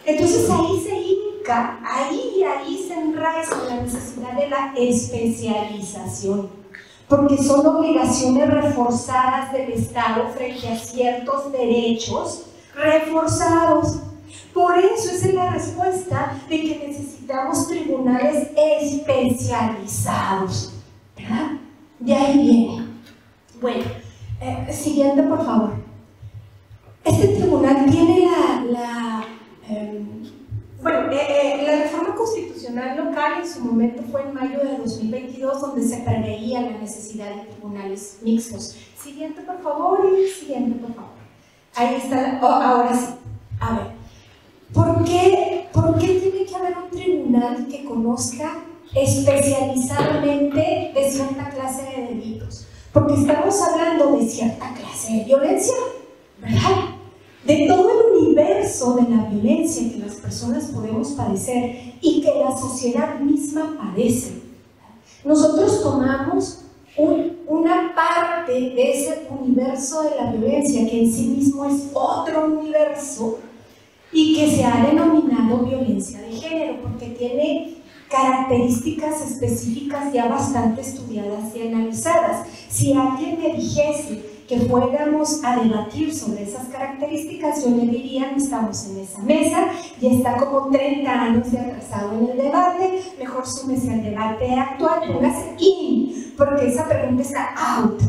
Entonces ahí se hinca, ahí se enraiza la necesidad de la especialización, porque son obligaciones reforzadas del Estado frente a ciertos derechos reforzados. Por eso esa es la respuesta de que necesitamos tribunales especializados, ¿verdad? De ahí viene. Bueno, siguiente, por favor. Este tribunal tiene la reforma constitucional local en su momento fue en mayo de 2022, donde se preveía la necesidad de tribunales mixtos. Siguiente, por favor, y siguiente, por favor. Ahí está, ahora sí. A ver, ¿por qué tiene que haber un tribunal que conozca especializadamente de cierta clase de delitos? Porque estamos hablando de cierta clase de violencia, ¿verdad? De todo el universo de la violencia que las personas podemos padecer y que la sociedad misma padece. Nosotros tomamos una parte de ese universo de la violencia que en sí mismo es otro universo y que se ha denominado violencia de género porque tiene características específicas ya bastante estudiadas y analizadas. Si alguien me dijese que fuéramos a debatir sobre esas características, yo le diría, estamos en esa mesa y está como 30 años de atrasado en el debate, mejor súmese al debate actual, póngase in, porque esa pregunta está out.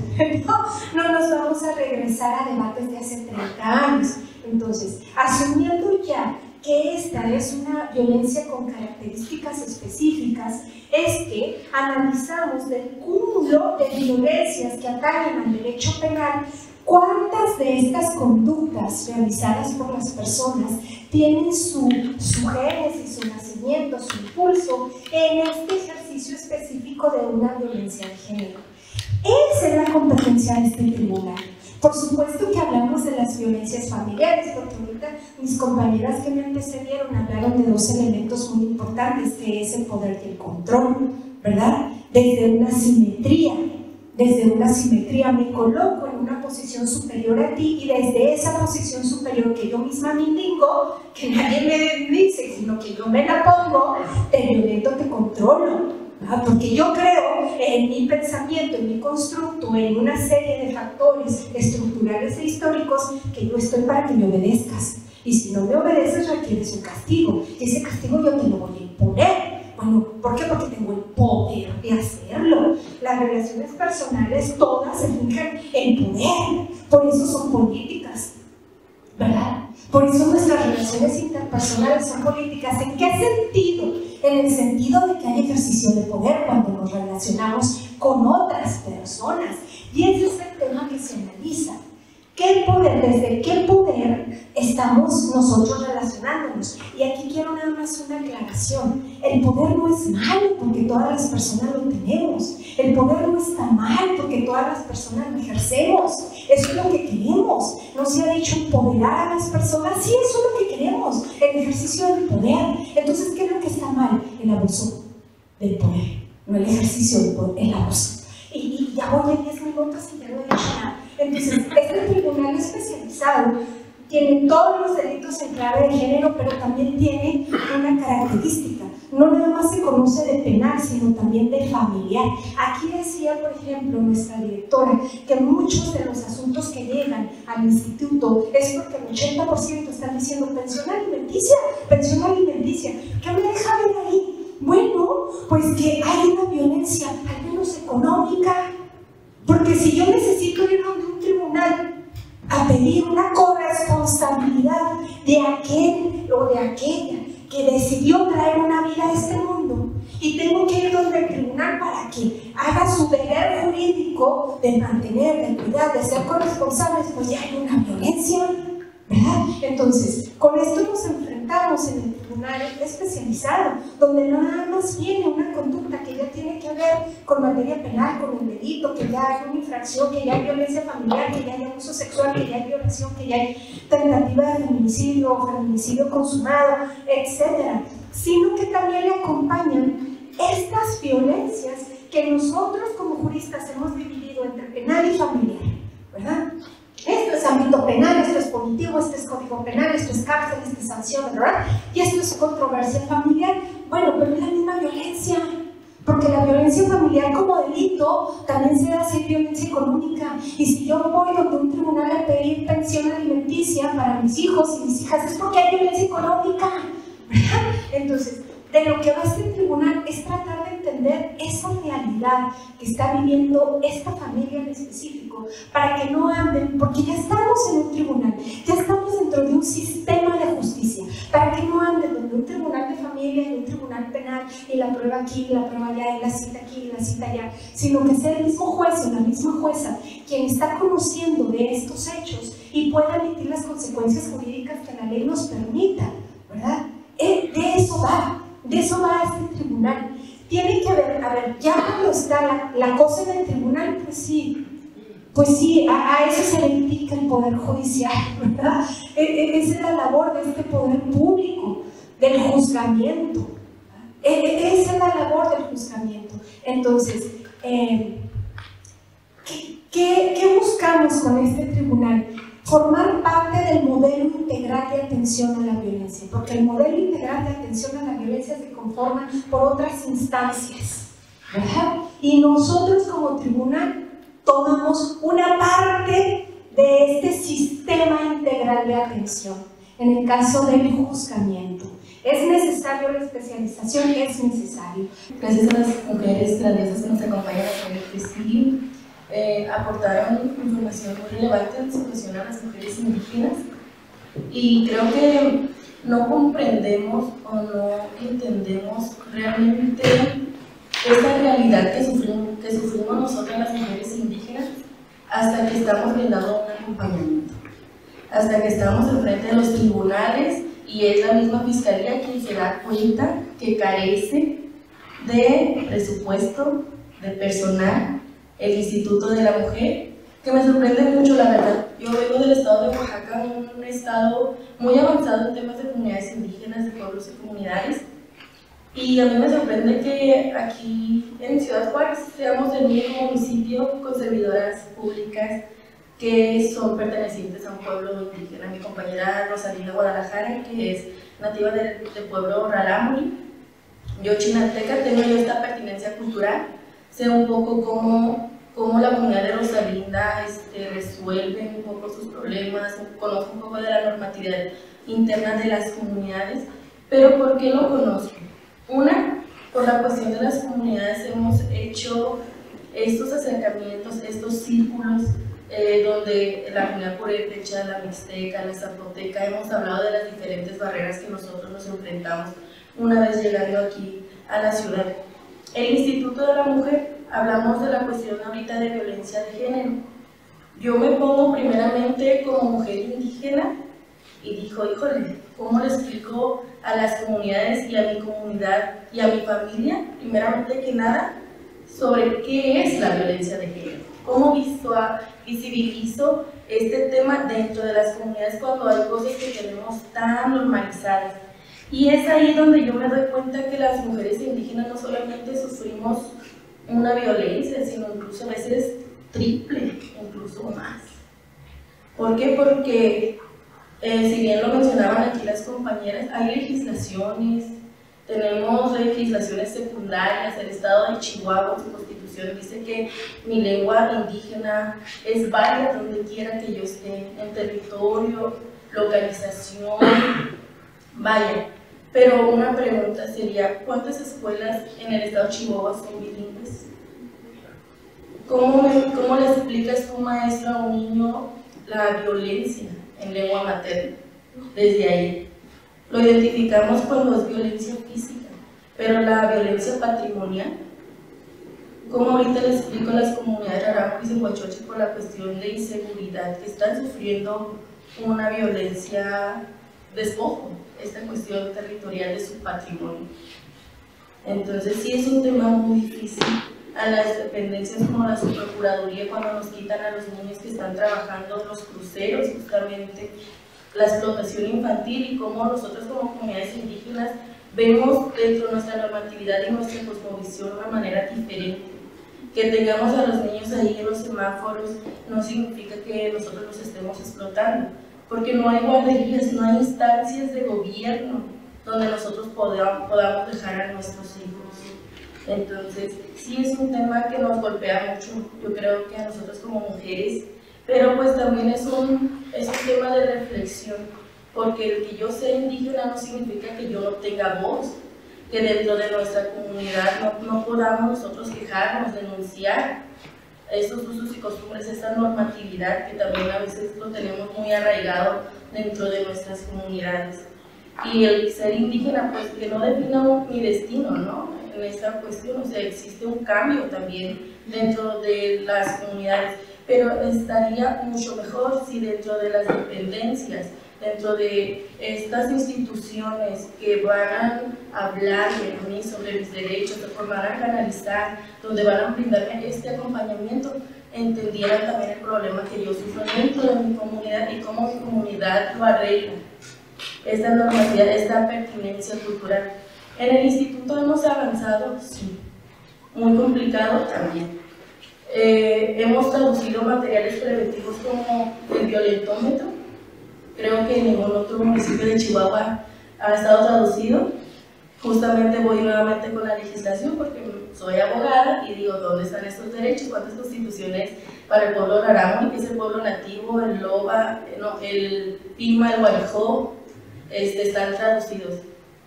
No nos vamos a regresar a debates de hace 30 años. Entonces, asumiendo ya que esta es una violencia con características específicas, es que analizamos del cúmulo de violencias que atañen al derecho penal, cuántas de estas conductas realizadas por las personas tienen su génesis, su nacimiento, su impulso en este ejercicio específico de una violencia de género. Esa es la competencia de este tribunal. Por supuesto que hablamos de las violencias familiares, porque ahorita mis compañeras que me antecedieron hablaron de dos elementos muy importantes, que es el poder y el control, ¿verdad? Desde una simetría desde una simetría, me coloco en una posición superior a ti y desde esa posición superior que yo misma me indico, que nadie me dice, sino que yo me la pongo, te violento, te controlo. Porque yo creo en mi pensamiento, en mi constructo, en una serie de factores estructurales e históricos que yo estoy para que me obedezcas. Y si no me obedeces, requieres un castigo. Y ese castigo yo te lo voy a imponer. Bueno, ¿por qué? Porque tengo el poder de hacerlo. Las relaciones personales todas se fijan en poder. Por eso son políticas, ¿verdad? Por eso nuestras relaciones interpersonales son políticas. ¿En qué sentido? En el sentido de que hay ejercicio de poder cuando nos relacionamos con otras personas. Y ese es el tema que se analiza. ¿Qué poder, desde qué poder estamos nosotros relacionándonos? Y aquí quiero nada más una aclaración. El poder no es malo porque todas las personas lo tenemos. El poder no está mal porque todas las personas lo ejercemos. Eso es lo que queremos. No se ha dicho empoderar a las personas. Sí, eso es lo que queremos. El ejercicio del poder. Entonces, ¿qué es lo que está mal? El abuso del poder. No el ejercicio del poder, el abuso. Y ya voy a 10 minutos y ya no he dicho nada. Entonces, este tribunal especializado tiene todos los delitos en clave de género, pero también tiene una característica. No nada más se conoce de penal, sino también de familiar. Aquí decía, por ejemplo, nuestra directora, que muchos de los asuntos que llegan al instituto es porque el 80% están diciendo pensión alimenticia, pensión alimenticia. ¿Qué me deja ver ahí? Bueno, pues que hay una violencia, al menos económica. Porque si yo necesito ir a un tribunal a pedir una corresponsabilidad de aquel o de aquella que decidió traer una vida a este mundo y tengo que ir donde el tribunal para que haga su deber jurídico de mantener, de cuidar, de ser corresponsables, pues ya hay una violencia, ¿verdad? Entonces, con esto nos enfrentamos en el tribunal especializado, donde no nada más viene una conducta que ya tiene que ver con materia penal, con el delito, que ya hay una infracción, que ya hay violencia familiar, que ya hay abuso sexual, que ya hay violación, que ya hay tentativa de feminicidio o feminicidio consumado, etc. Sino que también le acompañan estas violencias que nosotros como juristas hemos dividido entre penal y familiar, ¿verdad? Esto es ámbito penal, esto es punitivo, esto es código penal, esto es cárcel, esto es sanción, ¿verdad? Y esto es controversia familiar. Bueno, pero es la misma violencia, porque la violencia familiar como delito también se hace violencia económica. Y si yo voy donde un tribunal a pedir pensión alimenticia para mis hijos y mis hijas, es porque hay violencia económica, ¿verdad? Entonces, de lo que va este tribunal es tratar de entender esa realidad que está viviendo esta familia en específico, para que no anden, porque ya estamos en un tribunal, ya estamos dentro de un sistema de justicia, para que no anden donde un tribunal de familia y un tribunal penal, y la prueba aquí, y la prueba allá, y la cita aquí, y la cita allá, sino que sea el mismo juez o la misma jueza quien está conociendo de estos hechos y pueda emitir las consecuencias jurídicas que la ley nos permita, ¿verdad? De eso va. De eso va este tribunal. Tiene que ver, a ver, ya cuando está la cosa en el tribunal, pues sí, a eso se le dedica el Poder Judicial, ¿verdad? Esa es la labor de este poder público, del juzgamiento. Esa es la labor del juzgamiento. Entonces, ¿qué buscamos con este tribunal? Formar parte del modelo integral de atención a la violencia, porque el modelo integral de atención a la violencia se conforma por otras instancias, ¿verdad? Y nosotros como tribunal tomamos una parte de este sistema integral de atención, en el caso del juzgamiento. ¿Es necesario la especialización? Es necesario. Gracias a las mujeres grandiosas que nos acompañan en el presidio. Aportaron información muy relevante en situación a las mujeres indígenas y creo que no comprendemos o no entendemos realmente esta realidad que sufrimos nosotras las mujeres indígenas hasta que estamos brindando un acompañamiento, hasta que estamos enfrente de los tribunales y es la misma fiscalía quien se da cuenta que carece de presupuesto, de personal, el Instituto de la Mujer, que me sorprende mucho, la verdad. Yo vengo del estado de Oaxaca, un estado muy avanzado en temas de comunidades indígenas, de pueblos y comunidades, Y a mí me sorprende que aquí en Ciudad Juárez seamos el único municipio con servidoras públicas que son pertenecientes a un pueblo indígena. Mi compañera Rosalinda Guadalajara, que es nativa del pueblo Rarámuri, yo chinanteca, tengo yo esta pertinencia cultural, sé un poco cómo la comunidad de Rosalinda resuelve un poco sus problemas, conozco un poco de la normatividad interna de las comunidades, pero ¿por qué lo conozco? Una, por la cuestión de las comunidades hemos hecho estos acercamientos, estos círculos donde la comunidad purépecha, la mixteca, la zapoteca, hemos hablado de las diferentes barreras que nosotros nos enfrentamos una vez llegando aquí a la ciudad. El Instituto de la Mujer, hablamos de la cuestión ahorita de violencia de género. Yo me pongo primeramente como mujer indígena y dijo, híjole, ¿cómo le explico a las comunidades y a mi comunidad y a mi familia, primeramente que nada, sobre qué es la violencia de género? ¿Cómo visibilizo este tema dentro de las comunidades cuando hay cosas que tenemos tan normalizadas? Y es ahí donde yo me doy cuenta que las mujeres indígenas no solamente sufrimos una violencia, sino incluso a veces triple, incluso más. ¿Por qué? Porque si bien lo mencionaban aquí las compañeras, hay legislaciones, tenemos legislaciones secundarias. El estado de Chihuahua, su constitución dice que mi lengua indígena es válida donde quiera que yo esté, en territorio, localización, vaya. Pero una pregunta sería, ¿cuántas escuelas en el estado de Chihuahua son bilingües? ¿Cómo le explicas tu maestro a un niño la violencia en lengua materna? Desde ahí lo identificamos cuando es violencia física, pero la violencia patrimonial, ¿cómo ahorita le explico a las comunidades rarámuris y huachoche por la cuestión de inseguridad que están sufriendo una violencia despojo, esta cuestión territorial de su patrimonio? Entonces sí es un tema muy difícil. A las dependencias como la Subprocuraduría, cuando nos quitan a los niños que están trabajando los cruceros, justamente la explotación infantil, y cómo nosotros como comunidades indígenas vemos dentro de nuestra normatividad y nuestra cosmovisión una manera diferente. Que tengamos a los niños ahí en los semáforos no significa que nosotros los estemos explotando, porque no hay guarderías, no hay instancias de gobierno donde nosotros podamos dejar a nuestros hijos. Entonces, sí es un tema que nos golpea mucho, yo creo que a nosotros como mujeres, pero pues también es un tema de reflexión, porque el que yo sea indígena no significa que yo no tenga voz, que dentro de nuestra comunidad no podamos nosotros quejarnos, denunciar estos usos y costumbres, esta normatividad que también a veces lo tenemos muy arraigado dentro de nuestras comunidades. Y el ser indígena, pues que no defina mi destino, ¿no? En esta cuestión, o sea, existe un cambio también dentro de las comunidades, pero estaría mucho mejor si dentro de las dependencias, dentro de estas instituciones que van a hablar de mí sobre mis derechos, que van a canalizar, donde van a brindarme este acompañamiento, entendieran también el problema que yo sufro dentro de mi comunidad y cómo mi comunidad lo arregla. Esta normatividad, esta pertinencia cultural. En el instituto hemos avanzado, sí, muy complicado también. Hemos traducido materiales preventivos como el violentómetro, creo que ningún otro municipio de Chihuahua ha estado traducido. Justamente voy nuevamente con la legislación porque soy abogada y digo, ¿dónde están estos derechos? ¿Cuántas constituciones para el pueblo rarámuri, que es el pueblo nativo, el loba, el pima, el guarijó, están traducidos?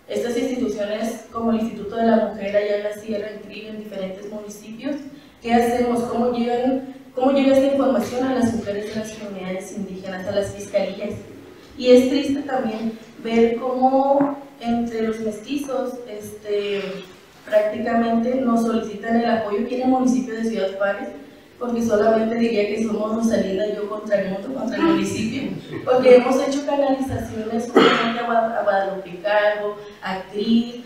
Estas instituciones, como el Instituto de la Mujer allá en la Sierra, en diferentes municipios, ¿qué hacemos? ¿Cómo llega esta información a las mujeres de las comunidades indígenas, a las fiscalías? Y es triste también ver cómo entre los mestizos prácticamente nos solicitan el apoyo aquí en el municipio de Ciudad Juárez, porque solamente diría que somos Rosalinda y yo contra el mundo, contra el municipio, porque hemos hecho canalizaciones justamente a Guadalupe Calvo, a CRI,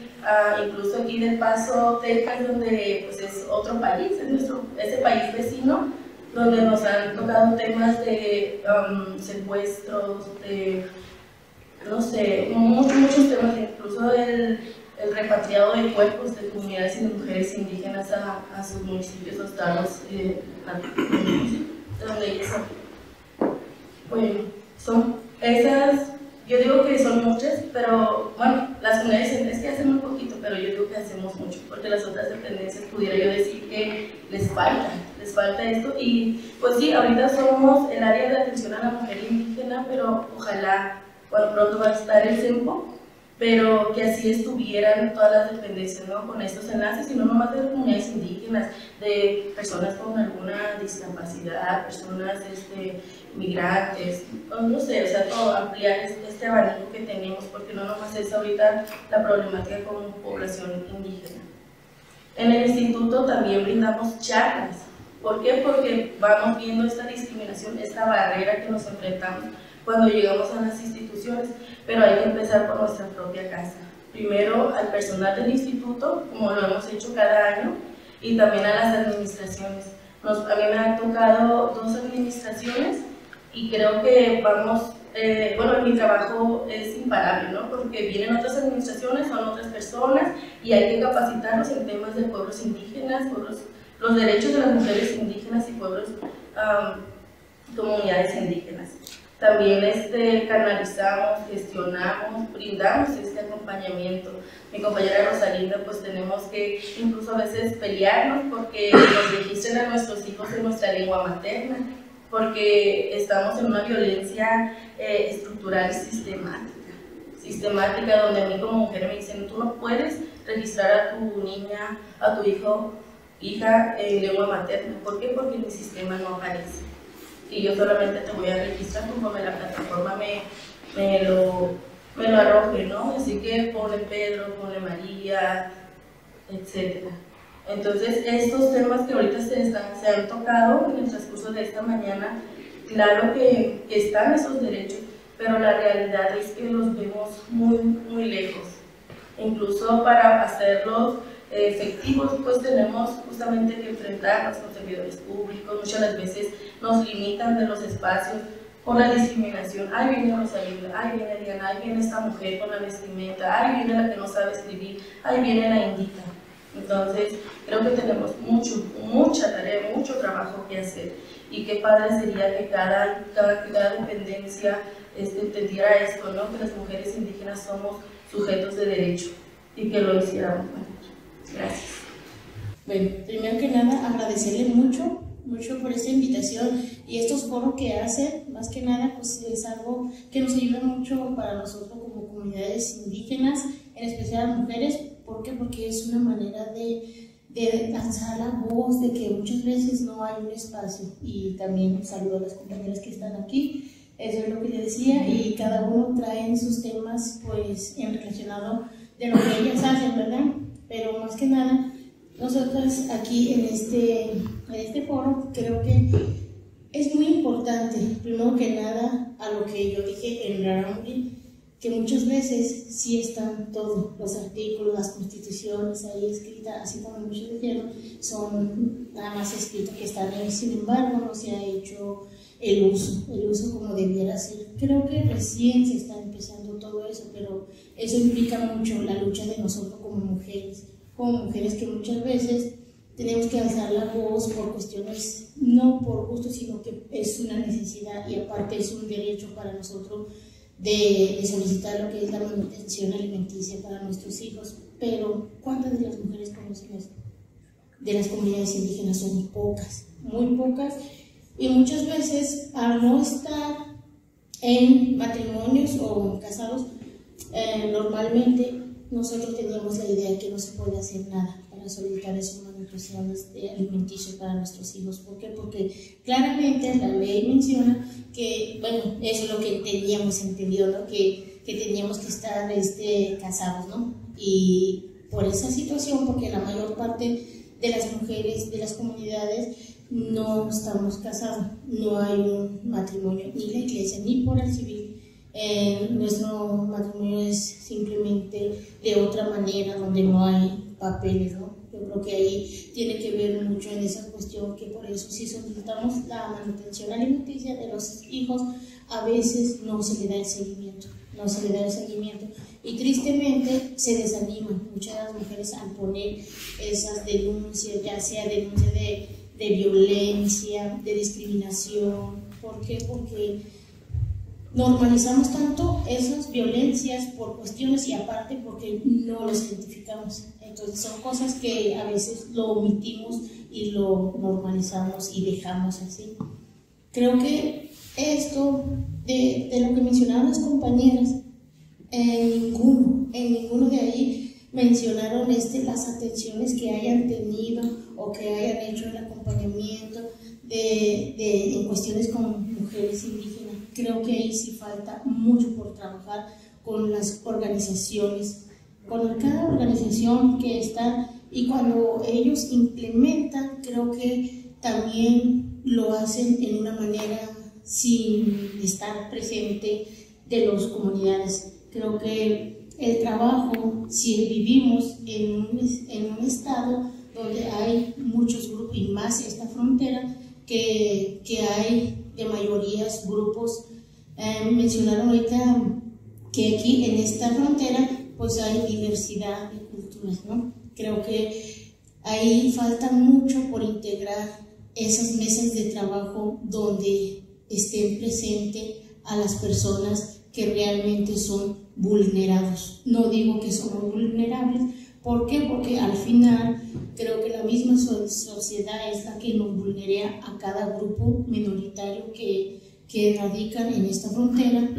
incluso aquí del Paso, Texas, donde pues, es otro país, es ese país vecino, donde nos han tocado temas de secuestros, de, no sé, muchos temas, incluso el repatriado de cuerpos de comunidades y de mujeres indígenas a sus municipios o estados de donde ellos son. Bueno, son esas, yo digo que son muchas, pero bueno, las comunidades es que hacen muy poquito, pero yo digo que hacemos mucho, porque las otras dependencias pudiera yo decir que les falta esto, y pues sí, ahorita somos el área de atención a la mujer indígena, pero ojalá, bueno, pronto va a estar el CEMPO, pero que así estuvieran todas las dependencias, ¿no? Con estos enlaces, y no nomás de comunidades indígenas, de personas con alguna discapacidad, personas migrantes, no sé, o sea, todo, ampliar este abanico que tenemos, porque no nomás es ahorita la problemática con población indígena. En el instituto también brindamos charlas. ¿Por qué? Porque vamos viendo esta discriminación, esta barrera que nos enfrentamos cuando llegamos a las instituciones, pero hay que empezar por nuestra propia casa. Primero al personal del instituto, como lo hemos hecho cada año, y también a las administraciones. A mí me han tocado 2 administraciones y creo que vamos, bueno, mi trabajo es imparable, ¿no? Porque vienen otras administraciones, son otras personas y hay que capacitarnos en temas de pueblos indígenas, los derechos de las mujeres indígenas y pueblos, comunidades indígenas. También canalizamos, gestionamos, brindamos este acompañamiento. Mi compañera Rosalinda, pues tenemos que incluso a veces pelearnos porque nos registren a nuestros hijos en nuestra lengua materna, porque estamos en una violencia estructural y sistemática, donde a mí como mujer me dicen, tú no puedes registrar a tu niña, a tu hijo, hija en lengua materna. ¿Por qué? Porque mi sistema no aparece. Y yo solamente te voy a registrar conforme la plataforma me lo arroje, ¿no? Así que ponle Pedro, ponle María, etc. Entonces, estos temas que ahorita se han tocado en el transcurso de esta mañana, claro que están esos derechos, pero la realidad es que los vemos muy, muy lejos. Incluso para hacerlos efectivos, pues tenemos justamente que enfrentarnos con servidores públicos. Muchas de las veces nos limitan de los espacios por la discriminación. Ahí viene Rosalinda, ahí viene Diana, ahí viene esta mujer con la vestimenta, ahí viene la que no sabe escribir, ahí viene la indígena. Entonces, creo que tenemos mucha tarea, mucho trabajo que hacer, y qué padre sería que cada dependencia entendiera esto, ¿no? Que las mujeres indígenas somos sujetos de derecho y que lo hiciéramos. Gracias. Bueno, primero que nada agradecerle mucho por esta invitación y estos foros que hacen. Más que nada pues es algo que nos ayuda mucho para nosotros como comunidades indígenas, en especial las mujeres. ¿Por qué? Porque es una manera de alzar la voz, de que muchas veces no hay un espacio. Y también saludo a las compañeras que están aquí. Eso es lo que le decía, y cada uno trae sus temas pues en relacionado de lo que ellas hacen, ¿verdad? Pero más que nada, nosotros aquí en este foro creo que es muy importante, primero que nada, a lo que yo dije en Raramuri, que muchas veces sí están todos los artículos, las constituciones ahí escritas, así como muchos dijeron, son nada más escritos que están ahí, sin embargo no se ha hecho el uso como debiera ser. Creo que recién se está empezando todo eso, pero eso implica mucho la lucha de nosotros como mujeres que muchas veces tenemos que alzar la voz por cuestiones, no por gusto, sino que es una necesidad y aparte es un derecho para nosotros de solicitar lo que es la manutención alimenticia para nuestros hijos. Pero ¿cuántas de las mujeres conocen esto? De las comunidades indígenas son pocas, muy pocas, y muchas veces al no estar en matrimonios o casados, normalmente nosotros teníamos la idea de que no se puede hacer nada para solicitar esas manutenciones alimenticias para nuestros hijos. ¿Por qué? Porque claramente la ley menciona que, bueno, eso es lo que teníamos entendido, ¿no? Que teníamos que estar casados, ¿no? Y por esa situación, porque la mayor parte de las mujeres de las comunidades no estamos casados, no hay un matrimonio ni la iglesia ni por el civil. Nuestro matrimonio es simplemente de otra manera, donde no hay papeles, ¿no? Yo creo que ahí tiene que ver mucho en esa cuestión, que por eso si solicitamos la manutención alimenticia de los hijos, a veces no se le da el seguimiento, Y tristemente se desaniman muchas de las mujeres al poner esas denuncias, ya sea denuncias de violencia, de discriminación. ¿Por qué? Porque normalizamos tanto esas violencias por cuestiones y aparte porque no las identificamos. Entonces son cosas que a veces lo omitimos y lo normalizamos y dejamos así. Creo que esto de lo que mencionaban las compañeras, en ninguno de ahí mencionaron las atenciones que hayan tenido o que hayan hecho el acompañamiento en cuestiones con mujeres indígenas. Creo que ahí sí falta mucho por trabajar con las organizaciones, con cada organización que está, y cuando ellos implementan, creo que también lo hacen en una manera sin estar presente de las comunidades. Creo que el trabajo, si vivimos en un estado donde hay muchos grupos y más esta frontera, que hay de mayorías grupos, mencionaron ahorita que aquí en esta frontera pues hay diversidad de culturas, ¿no? Creo que ahí falta mucho por integrar esas mesas de trabajo donde estén presentes a las personas que realmente son vulnerados. No digo que somos vulnerables, ¿por qué? Porque al final creo que la misma sociedad es la que nos vulnera a cada grupo minoritario que radican en esta frontera.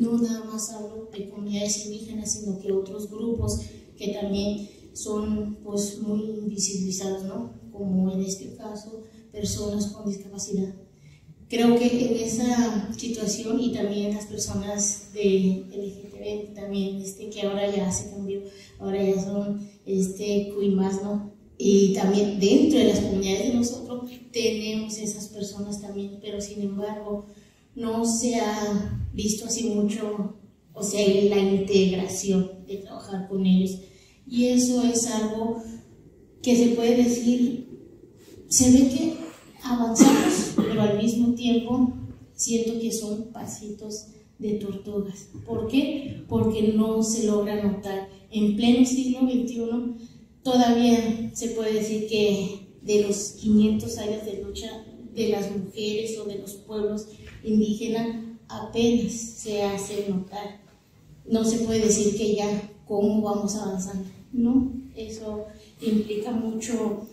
No nada más hablo de comunidades indígenas, sino que otros grupos que también son pues muy invisibilizados, ¿no? Como en este caso, personas con discapacidad. Creo que en esa situación, y también las personas de LGTB, también que ahora ya se cambió, ahora ya son más, ¿no? Y también dentro de las comunidades de nosotros tenemos esas personas también, pero sin embargo no se ha visto así mucho, o sea, la integración de trabajar con ellos. Y eso es algo que se puede decir, se ve que avanzamos, pero al mismo tiempo siento que son pasitos de tortugas. ¿Por qué? Porque no se logra notar. En pleno siglo XXI todavía se puede decir que de los 500 años de lucha de las mujeres o de los pueblos indígenas apenas se hace notar. No se puede decir que ya cómo vamos avanzando, ¿no? Eso implica mucho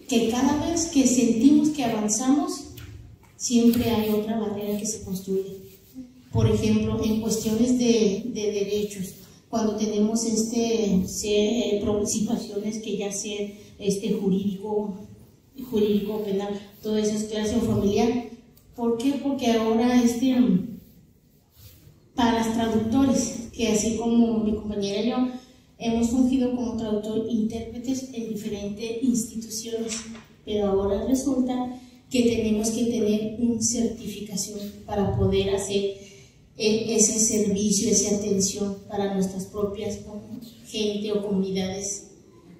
que cada vez que sentimos que avanzamos, siempre hay otra barrera que se construye. Por ejemplo, en cuestiones de derechos, cuando tenemos situaciones que ya sean jurídico, penal, todas esas clases familiar. ¿Por qué? Porque ahora para los traductores, que así como mi compañera y yo, hemos fungido como traductor intérpretes en diferentes instituciones, pero ahora resulta que tenemos que tener una certificación para poder hacer ese servicio, esa atención para nuestras propias gente o comunidades.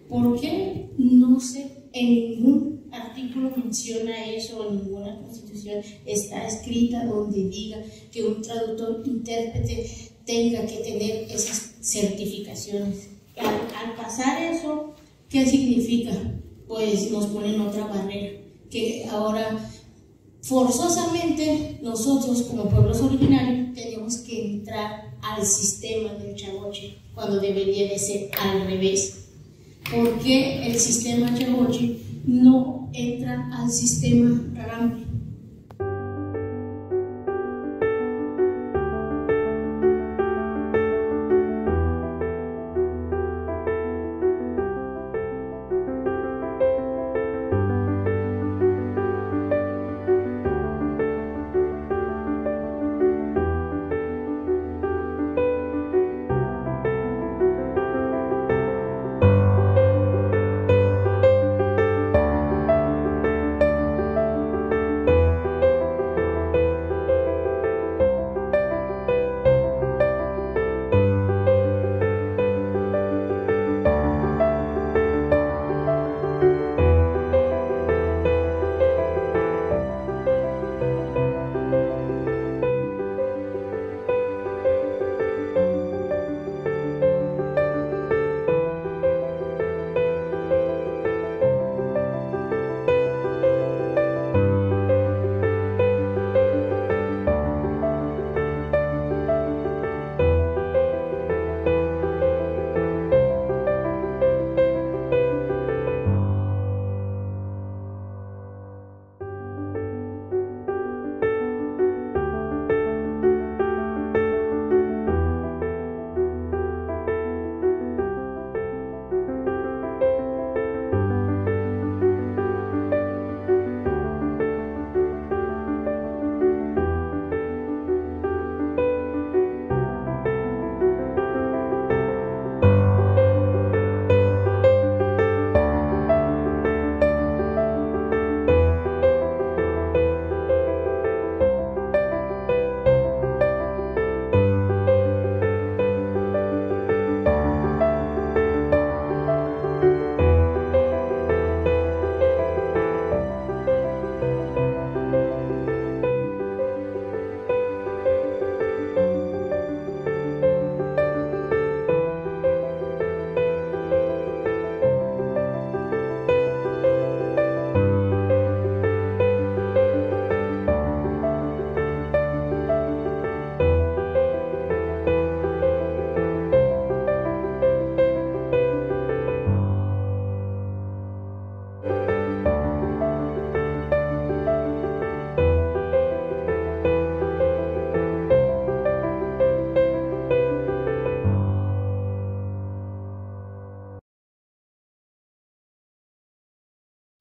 ¿Por qué? No sé, en ningún artículo menciona eso, en ninguna constitución está escrita donde diga que un traductor intérprete tenga que tener esas certificaciones. Al pasar eso, ¿qué significa? Pues nos ponen otra barrera, que ahora forzosamente nosotros como pueblos originarios tenemos que entrar al sistema del Chagoche, cuando debería de ser al revés. ¿Por qué el sistema Chagoche no entra al sistema Rarámuri?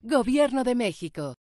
Gobierno de México.